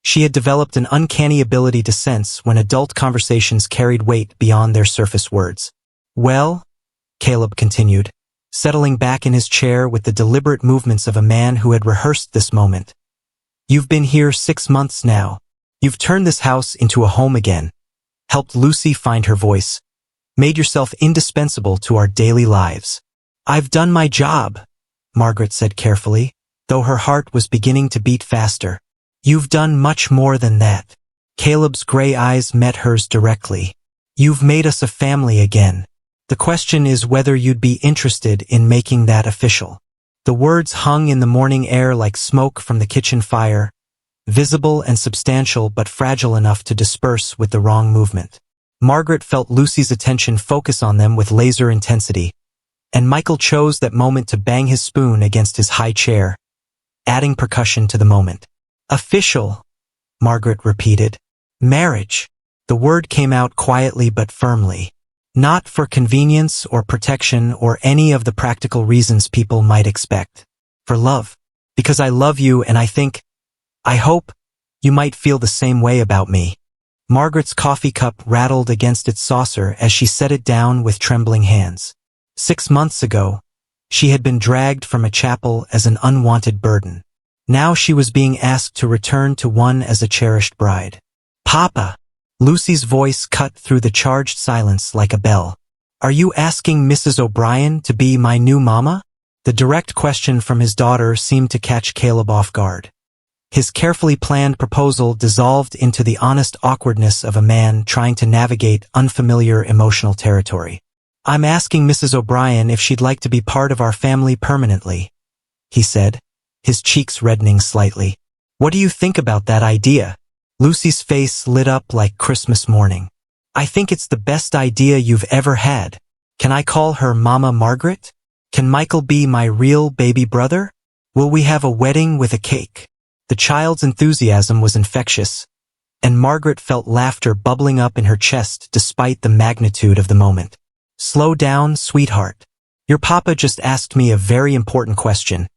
Speaker 1: She had developed an uncanny ability to sense when adult conversations carried weight beyond their surface words. Well, Caleb continued, settling back in his chair with the deliberate movements of a man who had rehearsed this moment. You've been here 6 months now. You've turned this house into a home again. Helped Lucy find her voice. Made yourself indispensable to our daily lives. I've done my job, Margaret said carefully, though her heart was beginning to beat faster. You've done much more than that. Caleb's gray eyes met hers directly. You've made us a family again. The question is whether you'd be interested in making that official. The words hung in the morning air like smoke from the kitchen fire, visible and substantial but fragile enough to disperse with the wrong movement. Margaret felt Lucy's attention focus on them with laser intensity, and Michael chose that moment to bang his spoon against his high chair, adding percussion to the moment. Official, Margaret repeated. Marriage. The word came out quietly but firmly. Not for convenience or protection or any of the practical reasons people might expect. For love. Because I love you and I hope, you might feel the same way about me. Margaret's coffee cup rattled against its saucer as she set it down with trembling hands. 6 months ago, she had been dragged from a chapel as an unwanted burden. Now she was being asked to return to one as a cherished bride. Papa! Lucy's voice cut through the charged silence like a bell. Are you asking Mrs. O'Brien to be my new mama? The direct question from his daughter seemed to catch Caleb off guard. His carefully planned proposal dissolved into the honest awkwardness of a man trying to navigate unfamiliar emotional territory. I'm asking Mrs. O'Brien if she'd like to be part of our family permanently, he said, his cheeks reddening slightly. What do you think about that idea? Lucy's face lit up like Christmas morning. I think it's the best idea you've ever had. Can I call her Mama Margaret? Can Michael be my real baby brother? Will we have a wedding with a cake? The child's enthusiasm was infectious, and Margaret felt laughter bubbling up in her chest despite the magnitude of the moment. Slow down, sweetheart. Your papa just asked me a very important question,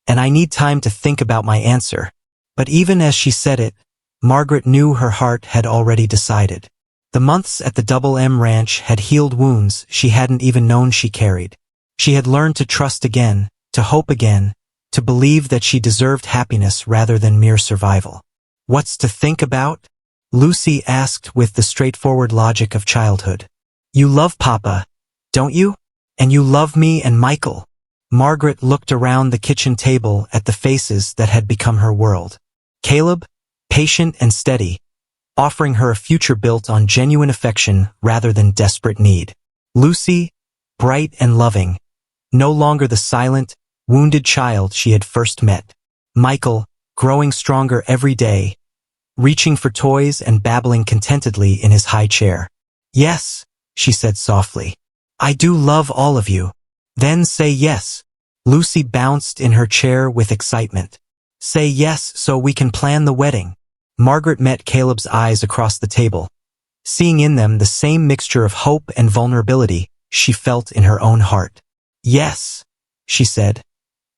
Speaker 1: and I need time to think about my answer. But even as she said it, Margaret knew her heart had already decided. The months at the Double M Ranch had healed wounds she hadn't even known she carried. She had learned to trust again, to hope again, to believe that she deserved happiness rather than mere survival. What's to think about? Lucy asked with the straightforward logic of childhood. You love Papa, don't you? And you love me and Michael. Margaret looked around the kitchen table at the faces that had become her world. Caleb, patient and steady, offering her a future built on genuine affection rather than desperate need. Lucy, bright and loving, no longer the silent, wounded child she had first met. Michael, growing stronger every day, reaching for toys and babbling contentedly in his high chair. Yes, she said softly. I do love all of you. Then say yes. Lucy bounced in her chair with excitement. Say yes so we can plan the wedding. Margaret met Caleb's eyes across the table, seeing in them the same mixture of hope and vulnerability she felt in her own heart. Yes, she said,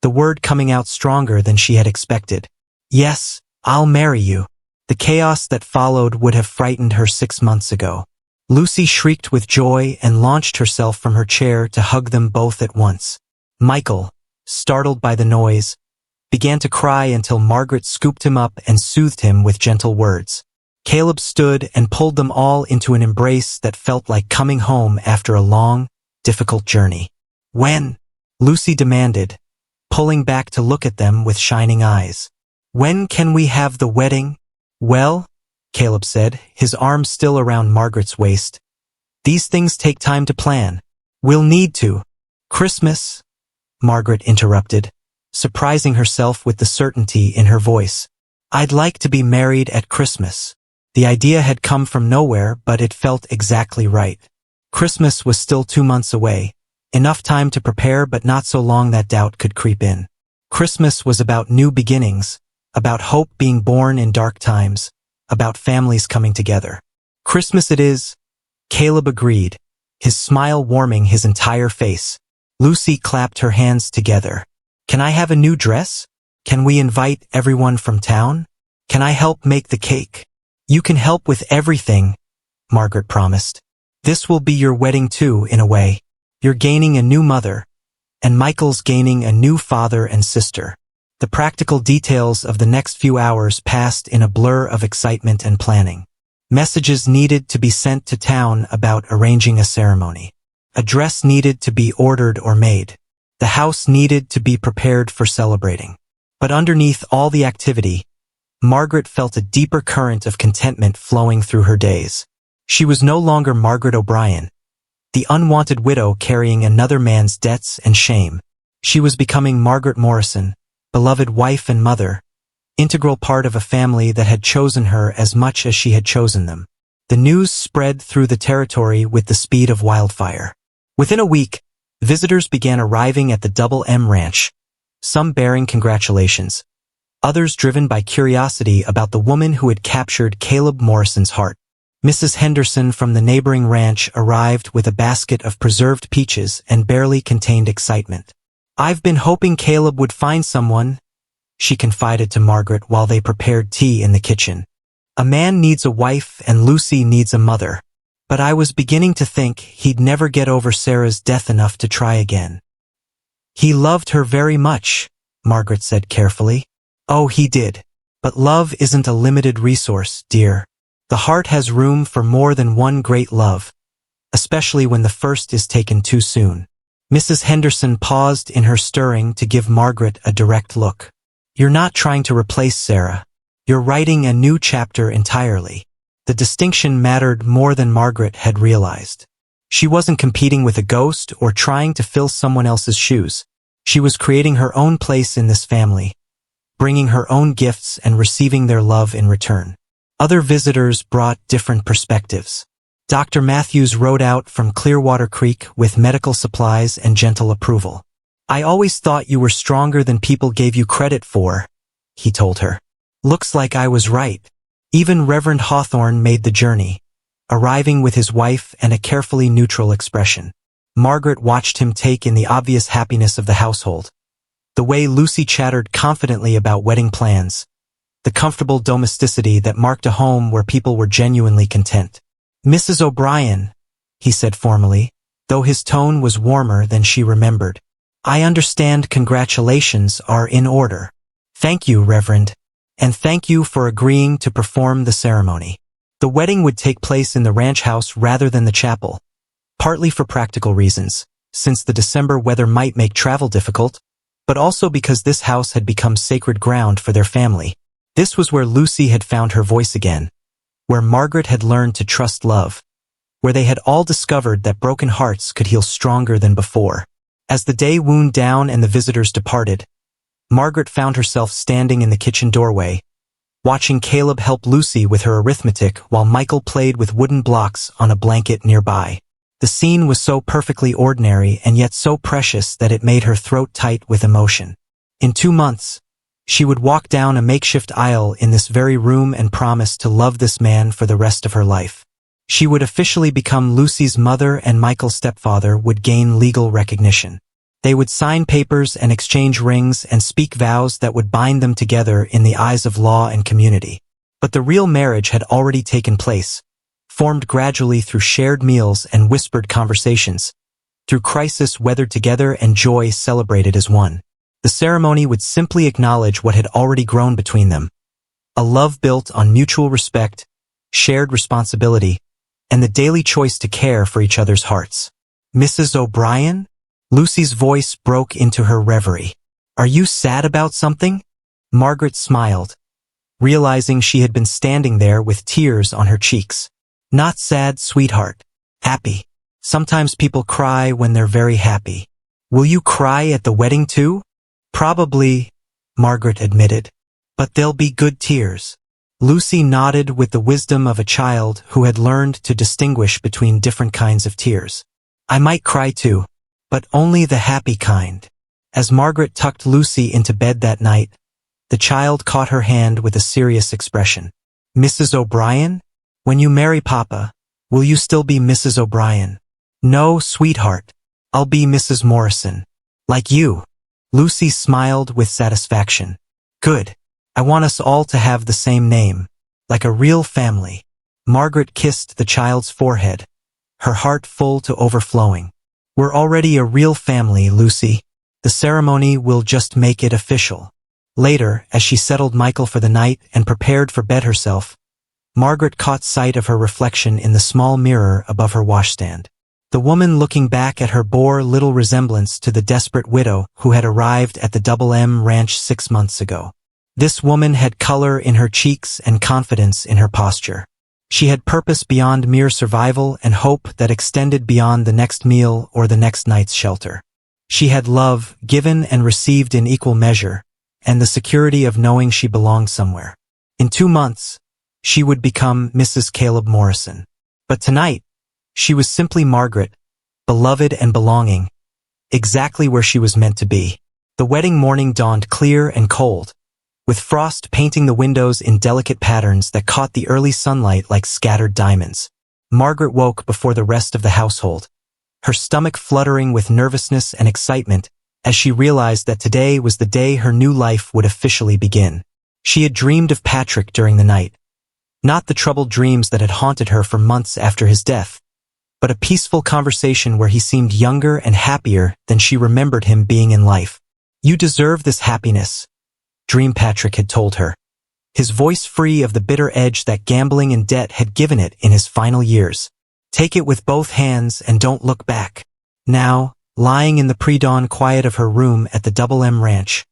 Speaker 1: the word coming out stronger than she had expected. Yes, I'll marry you. The chaos that followed would have frightened her 6 months ago. Lucy shrieked with joy and launched herself from her chair to hug them both at once. Michael, startled by the noise, began to cry until Margaret scooped him up and soothed him with gentle words. Caleb stood and pulled them all into an embrace that felt like coming home after a long, difficult journey. When? Lucy demanded, pulling back to look at them with shining eyes. When can we have the wedding? Well, Caleb said, his arms still around Margaret's waist. These things take time to plan. We'll need to. Christmas, Margaret interrupted, surprising herself with the certainty in her voice. I'd like to be married at Christmas. The idea had come from nowhere, but it felt exactly right. Christmas was still 2 months away, enough time to prepare but not so long that doubt could creep in. Christmas was about new beginnings, about hope being born in dark times, about families coming together. Christmas it is, Caleb agreed, his smile warming his entire face. Lucy clapped her hands together. Can I have a new dress? Can we invite everyone from town? Can I help make the cake? You can help with everything, Margaret promised. This will be your wedding too, in a way. You're gaining a new mother, and Michael's gaining a new father and sister. The practical details of the next few hours passed in a blur of excitement and planning. Messages needed to be sent to town about arranging a ceremony. A dress needed to be ordered or made. The house needed to be prepared for celebrating. But underneath all the activity, Margaret felt a deeper current of contentment flowing through her days. She was no longer Margaret O'Brien, the unwanted widow carrying another man's debts and shame. She was becoming Margaret Morrison, beloved wife and mother, integral part of a family that had chosen her as much as she had chosen them. The news spread through the territory with the speed of wildfire. Within a week, visitors began arriving at the Double M Ranch, some bearing congratulations, others driven by curiosity about the woman who had captured Caleb Morrison's heart. Mrs. Henderson from the neighboring ranch arrived with a basket of preserved peaches and barely contained excitement. "I've been hoping Caleb would find someone," she confided to Margaret while they prepared tea in the kitchen. "A man needs a wife and Lucy needs a mother. But I was beginning to think he'd never get over Sarah's death enough to try again." "He loved her very much," Margaret said carefully. "Oh, he did. But love isn't a limited resource, dear. The heart has room for more than one great love, especially when the first is taken too soon." Mrs. Henderson paused in her stirring to give Margaret a direct look. "You're not trying to replace Sarah. You're writing a new chapter entirely." The distinction mattered more than Margaret had realized. She wasn't competing with a ghost or trying to fill someone else's shoes. She was creating her own place in this family, bringing her own gifts and receiving their love in return. Other visitors brought different perspectives. Dr. Matthews rode out from Clearwater Creek with medical supplies and gentle approval. "I always thought you were stronger than people gave you credit for," he told her. "Looks like I was right." Even Reverend Hawthorne made the journey, arriving with his wife and a carefully neutral expression. Margaret watched him take in the obvious happiness of the household. The way Lucy chattered confidently about wedding plans, the comfortable domesticity that marked a home where people were genuinely content. "Mrs. O'Brien," he said formally, though his tone was warmer than she remembered. "I understand congratulations are in order." "Thank you, Reverend. And thank you for agreeing to perform the ceremony." The wedding would take place in the ranch house rather than the chapel, partly for practical reasons, since the December weather might make travel difficult, but also because this house had become sacred ground for their family. This was where Lucy had found her voice again, where Margaret had learned to trust love, where they had all discovered that broken hearts could heal stronger than before. As the day wound down and the visitors departed, Margaret found herself standing in the kitchen doorway, watching Caleb help Lucy with her arithmetic while Michael played with wooden blocks on a blanket nearby. The scene was so perfectly ordinary and yet so precious that it made her throat tight with emotion. In 2 months, she would walk down a makeshift aisle in this very room and promise to love this man for the rest of her life. She would officially become Lucy's mother and Michael's stepfather would gain legal recognition. They would sign papers and exchange rings and speak vows that would bind them together in the eyes of law and community. But the real marriage had already taken place, formed gradually through shared meals and whispered conversations, through crisis weathered together and joy celebrated as one. The ceremony would simply acknowledge what had already grown between them, a love built on mutual respect, shared responsibility, and the daily choice to care for each other's hearts. "Mrs. O'Brien?" Lucy's voice broke into her reverie. "Are you sad about something?" Margaret smiled, realizing she had been standing there with tears on her cheeks. "Not sad, sweetheart. Happy. Sometimes people cry when they're very happy." "Will you cry at the wedding too?" "Probably," Margaret admitted. "But they'll be good tears." Lucy nodded with the wisdom of a child who had learned to distinguish between different kinds of tears. "I might cry too, but only the happy kind." As Margaret tucked Lucy into bed that night, the child caught her hand with a serious expression. "Mrs. O'Brien? When you marry Papa, will you still be Mrs. O'Brien?" "No, sweetheart. I'll be Mrs. Morrison. Like you." Lucy smiled with satisfaction. "Good. I want us all to have the same name, like a real family." Margaret kissed the child's forehead, her heart full to overflowing. "We're already a real family, Lucy. The ceremony will just make it official." Later, as she settled Michael for the night and prepared for bed herself, Margaret caught sight of her reflection in the small mirror above her washstand. The woman looking back at her bore little resemblance to the desperate widow who had arrived at the Double M Ranch 6 months ago. This woman had color in her cheeks and confidence in her posture. She had purpose beyond mere survival and hope that extended beyond the next meal or the next night's shelter. She had love, given and received in equal measure, and the security of knowing she belonged somewhere. In 2 months, she would become Mrs. Caleb Morrison. But tonight, she was simply Margaret, beloved and belonging, exactly where she was meant to be. The wedding morning dawned clear and cold, with frost painting the windows in delicate patterns that caught the early sunlight like scattered diamonds. Margaret woke before the rest of the household, her stomach fluttering with nervousness and excitement as she realized that today was the day her new life would officially begin. She had dreamed of Patrick during the night, not the troubled dreams that had haunted her for months after his death, but a peaceful conversation where he seemed younger and happier than she remembered him being in life. "You deserve this happiness," Dream Patrick had told her, his voice free of the bitter edge that gambling and debt had given it in his final years. "Take it with both hands and don't look back." Now, lying in the pre-dawn quiet of her room at the Double M Ranch,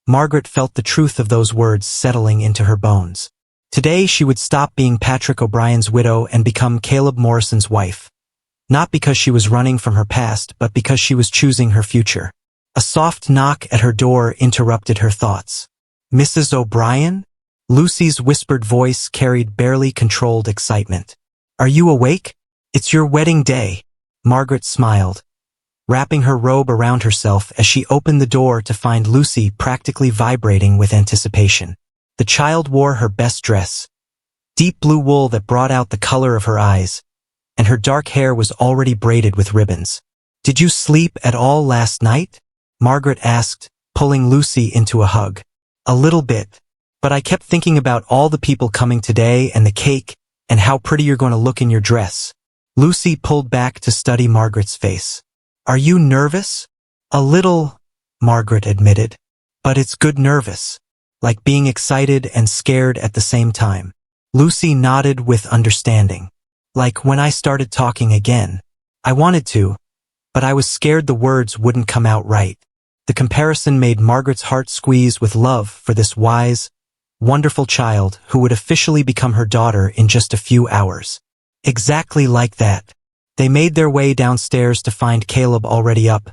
Speaker 1: Margaret felt the truth of those words settling into her bones. Today she would stop being Patrick O'Brien's widow and become Caleb Morrison's wife. Not because she was running from her past, but because she was choosing her future. A soft knock at her door interrupted her thoughts. "Mrs. O'Brien?" Lucy's whispered voice carried barely controlled excitement. "Are you awake? It's your wedding day." Margaret smiled, wrapping her robe around herself as she opened the door to find Lucy practically vibrating with anticipation. The child wore her best dress, deep blue wool that brought out the color of her eyes, and her dark hair was already braided with ribbons. "Did you sleep at all last night?" Margaret asked, pulling Lucy into a hug. "A little bit, but I kept thinking about all the people coming today and the cake and how pretty you're going to look in your dress." Lucy pulled back to study Margaret's face. "Are you nervous?" "A little," Margaret admitted, "but it's good nervous, like being excited and scared at the same time." Lucy nodded with understanding. "Like when I started talking again. I wanted to, but I was scared the words wouldn't come out right." The comparison made Margaret's heart squeeze with love for this wise, wonderful child who would officially become her daughter in just a few hours. Exactly like that. They made their way downstairs to find Caleb already up,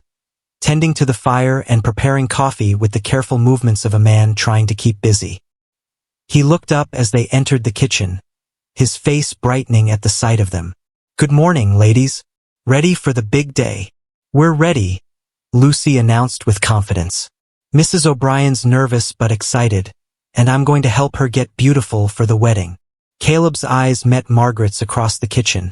Speaker 1: tending to the fire and preparing coffee with the careful movements of a man trying to keep busy. He looked up as they entered the kitchen, his face brightening at the sight of them. "Good morning, ladies. Ready for the big day?" "We're ready," Lucy announced with confidence. "Mrs. O'Brien's nervous but excited, and I'm going to help her get beautiful for the wedding." Caleb's eyes met Margaret's across the kitchen,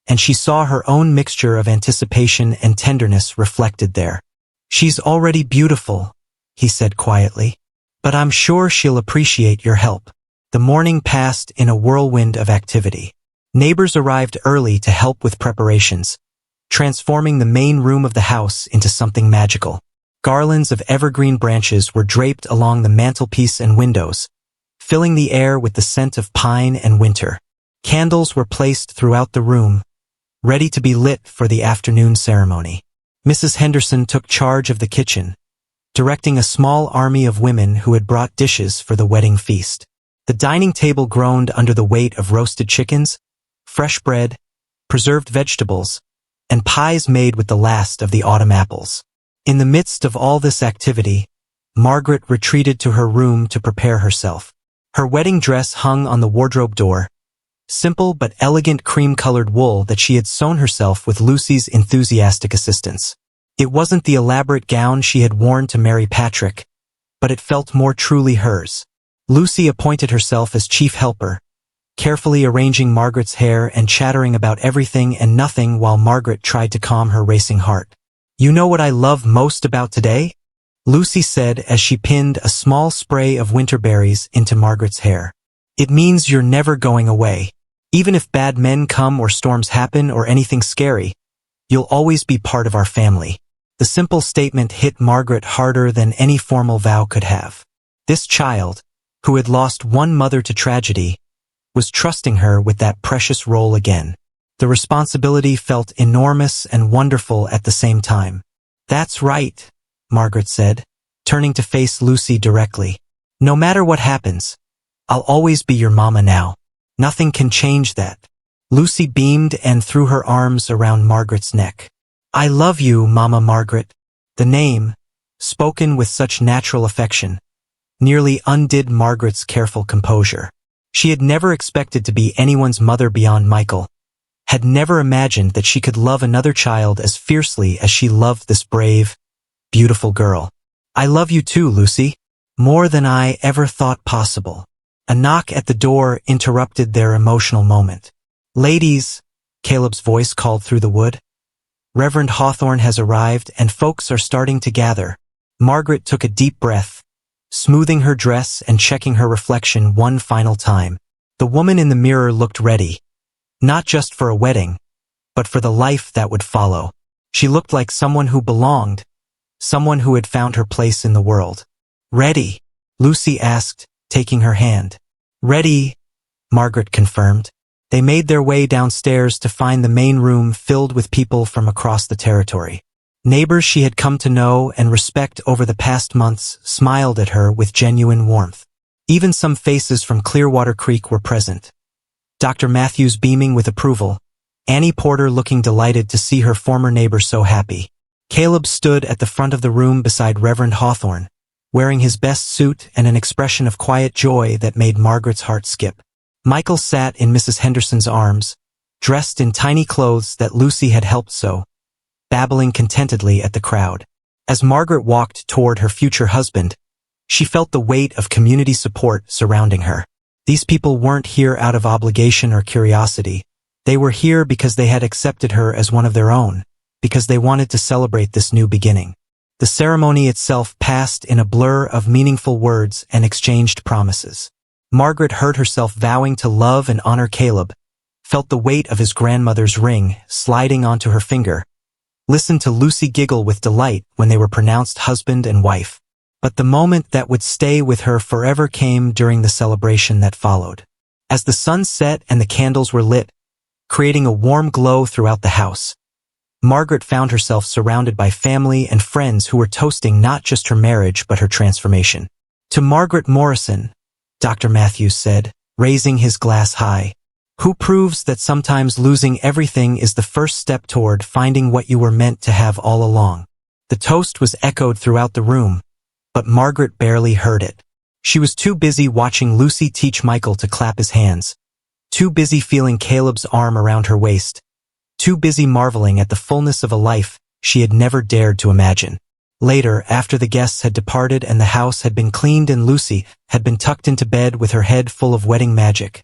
Speaker 1: and she saw her own mixture of anticipation and tenderness reflected there. "She's already beautiful," he said quietly, "but I'm sure she'll appreciate your help." The morning passed in a whirlwind of activity. Neighbors arrived early to help with preparations, transforming the main room of the house into something magical. Garlands of evergreen branches were draped along the mantelpiece and windows, filling the air with the scent of pine and winter. Candles were placed throughout the room, ready to be lit for the afternoon ceremony. Mrs. Henderson took charge of the kitchen, directing a small army of women who had brought dishes for the wedding feast. The dining table groaned under the weight of roasted chickens, fresh bread, preserved vegetables, and pies made with the last of the autumn apples. In the midst of all this activity, Margaret retreated to her room to prepare herself. Her wedding dress hung on the wardrobe door, simple but elegant cream-colored wool that she had sewn herself with Lucy's enthusiastic assistance. It wasn't the elaborate gown she had worn to marry Patrick, but it felt more truly hers. Lucy appointed herself as chief helper, carefully arranging Margaret's hair and chattering about everything and nothing while Margaret tried to calm her racing heart. "You know what I love most about today?" Lucy said as she pinned a small spray of winter berries into Margaret's hair. "It means you're never going away. Even if bad men come or storms happen or anything scary, you'll always be part of our family." The simple statement hit Margaret harder than any formal vow could have. This child, who had lost one mother to tragedy, was trusting her with that precious role again. The responsibility felt enormous and wonderful at the same time. "That's right," Margaret said, turning to face Lucy directly. "No matter what happens, I'll always be your mama now. Nothing can change that." Lucy beamed and threw her arms around Margaret's neck. "I love you, Mama Margaret." The name, spoken with such natural affection, nearly undid Margaret's careful composure. She had never expected to be anyone's mother beyond Michael, had never imagined that she could love another child as fiercely as she loved this brave, beautiful girl. "I love you too, Lucy. More than I ever thought possible." A knock at the door interrupted their emotional moment. "Ladies," Caleb's voice called through the wood. "Reverend Hawthorne has arrived and folks are starting to gather." Margaret took a deep breath, smoothing her dress and checking her reflection one final time. The woman in the mirror looked ready, not just for a wedding, but for the life that would follow. She looked like someone who belonged, someone who had found her place in the world. "Ready?" Lucy asked, taking her hand. "Ready," Margaret confirmed. They made their way downstairs to find the main room filled with people from across the territory. Neighbors she had come to know and respect over the past months smiled at her with genuine warmth. Even some faces from Clearwater Creek were present. Dr. Matthews beaming with approval, Annie Porter looking delighted to see her former neighbor so happy. Caleb stood at the front of the room beside Reverend Hawthorne, wearing his best suit and an expression of quiet joy that made Margaret's heart skip. Michael sat in Mrs. Henderson's arms, dressed in tiny clothes that Lucy had helped sew, babbling contentedly at the crowd. As Margaret walked toward her future husband, she felt the weight of community support surrounding her. These people weren't here out of obligation or curiosity. They were here because they had accepted her as one of their own, because they wanted to celebrate this new beginning. The ceremony itself passed in a blur of meaningful words and exchanged promises. Margaret heard herself vowing to love and honor Caleb, felt the weight of his grandmother's ring sliding onto her finger, listened to Lucy giggle with delight when they were pronounced husband and wife. But the moment that would stay with her forever came during the celebration that followed. As the sun set and the candles were lit, creating a warm glow throughout the house, Margaret found herself surrounded by family and friends who were toasting not just her marriage but her transformation. "To Margaret Morrison," Dr. Matthews said, raising his glass high, "who proves that sometimes losing everything is the first step toward finding what you were meant to have all along." The toast was echoed throughout the room, but Margaret barely heard it. She was too busy watching Lucy teach Michael to clap his hands, too busy feeling Caleb's arm around her waist, too busy marveling at the fullness of a life she had never dared to imagine. Later, after the guests had departed and the house had been cleaned and Lucy had been tucked into bed with her head full of wedding magic,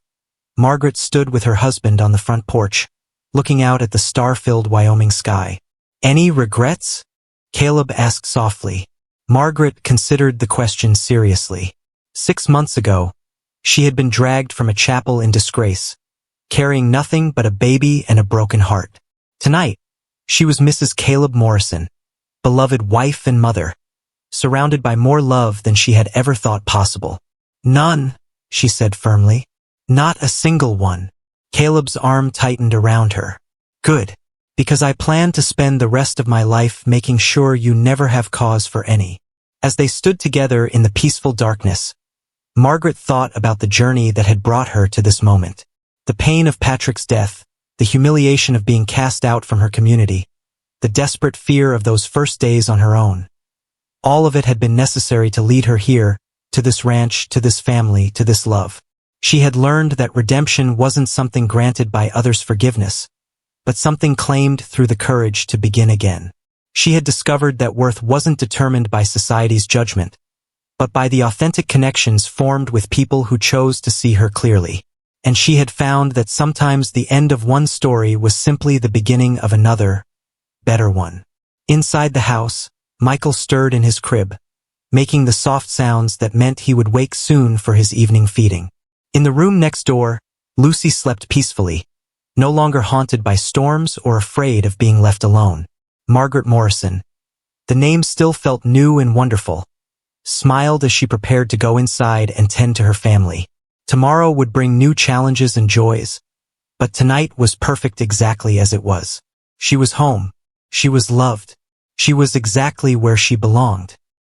Speaker 1: Margaret stood with her husband on the front porch, looking out at the star-filled Wyoming sky. "Any regrets?" Caleb asked softly. Margaret considered the question seriously. 6 months ago, she had been dragged from a chapel in disgrace, carrying nothing but a baby and a broken heart. Tonight, she was Mrs. Caleb Morrison, beloved wife and mother, surrounded by more love than she had ever thought possible. "None," she said firmly. "Not a single one." Caleb's arm tightened around her. "Good, because I plan to spend the rest of my life making sure you never have cause for any." As they stood together in the peaceful darkness, Margaret thought about the journey that had brought her to this moment. The pain of Patrick's death, the humiliation of being cast out from her community, the desperate fear of those first days on her own. All of it had been necessary to lead her here, to this ranch, to this family, to this love. She had learned that redemption wasn't something granted by others' forgiveness, but something claimed through the courage to begin again. She had discovered that worth wasn't determined by society's judgment, but by the authentic connections formed with people who chose to see her clearly. And she had found that sometimes the end of one story was simply the beginning of another, better one. Inside the house, Michael stirred in his crib, making the soft sounds that meant he would wake soon for his evening feeding. In the room next door, Lucy slept peacefully, no longer haunted by storms or afraid of being left alone. Margaret Morrison. The name still felt new and wonderful, smiled as she prepared to go inside and tend to her family. Tomorrow would bring new challenges and joys, but tonight was perfect exactly as it was. She was home. She was loved. She was exactly where she belonged.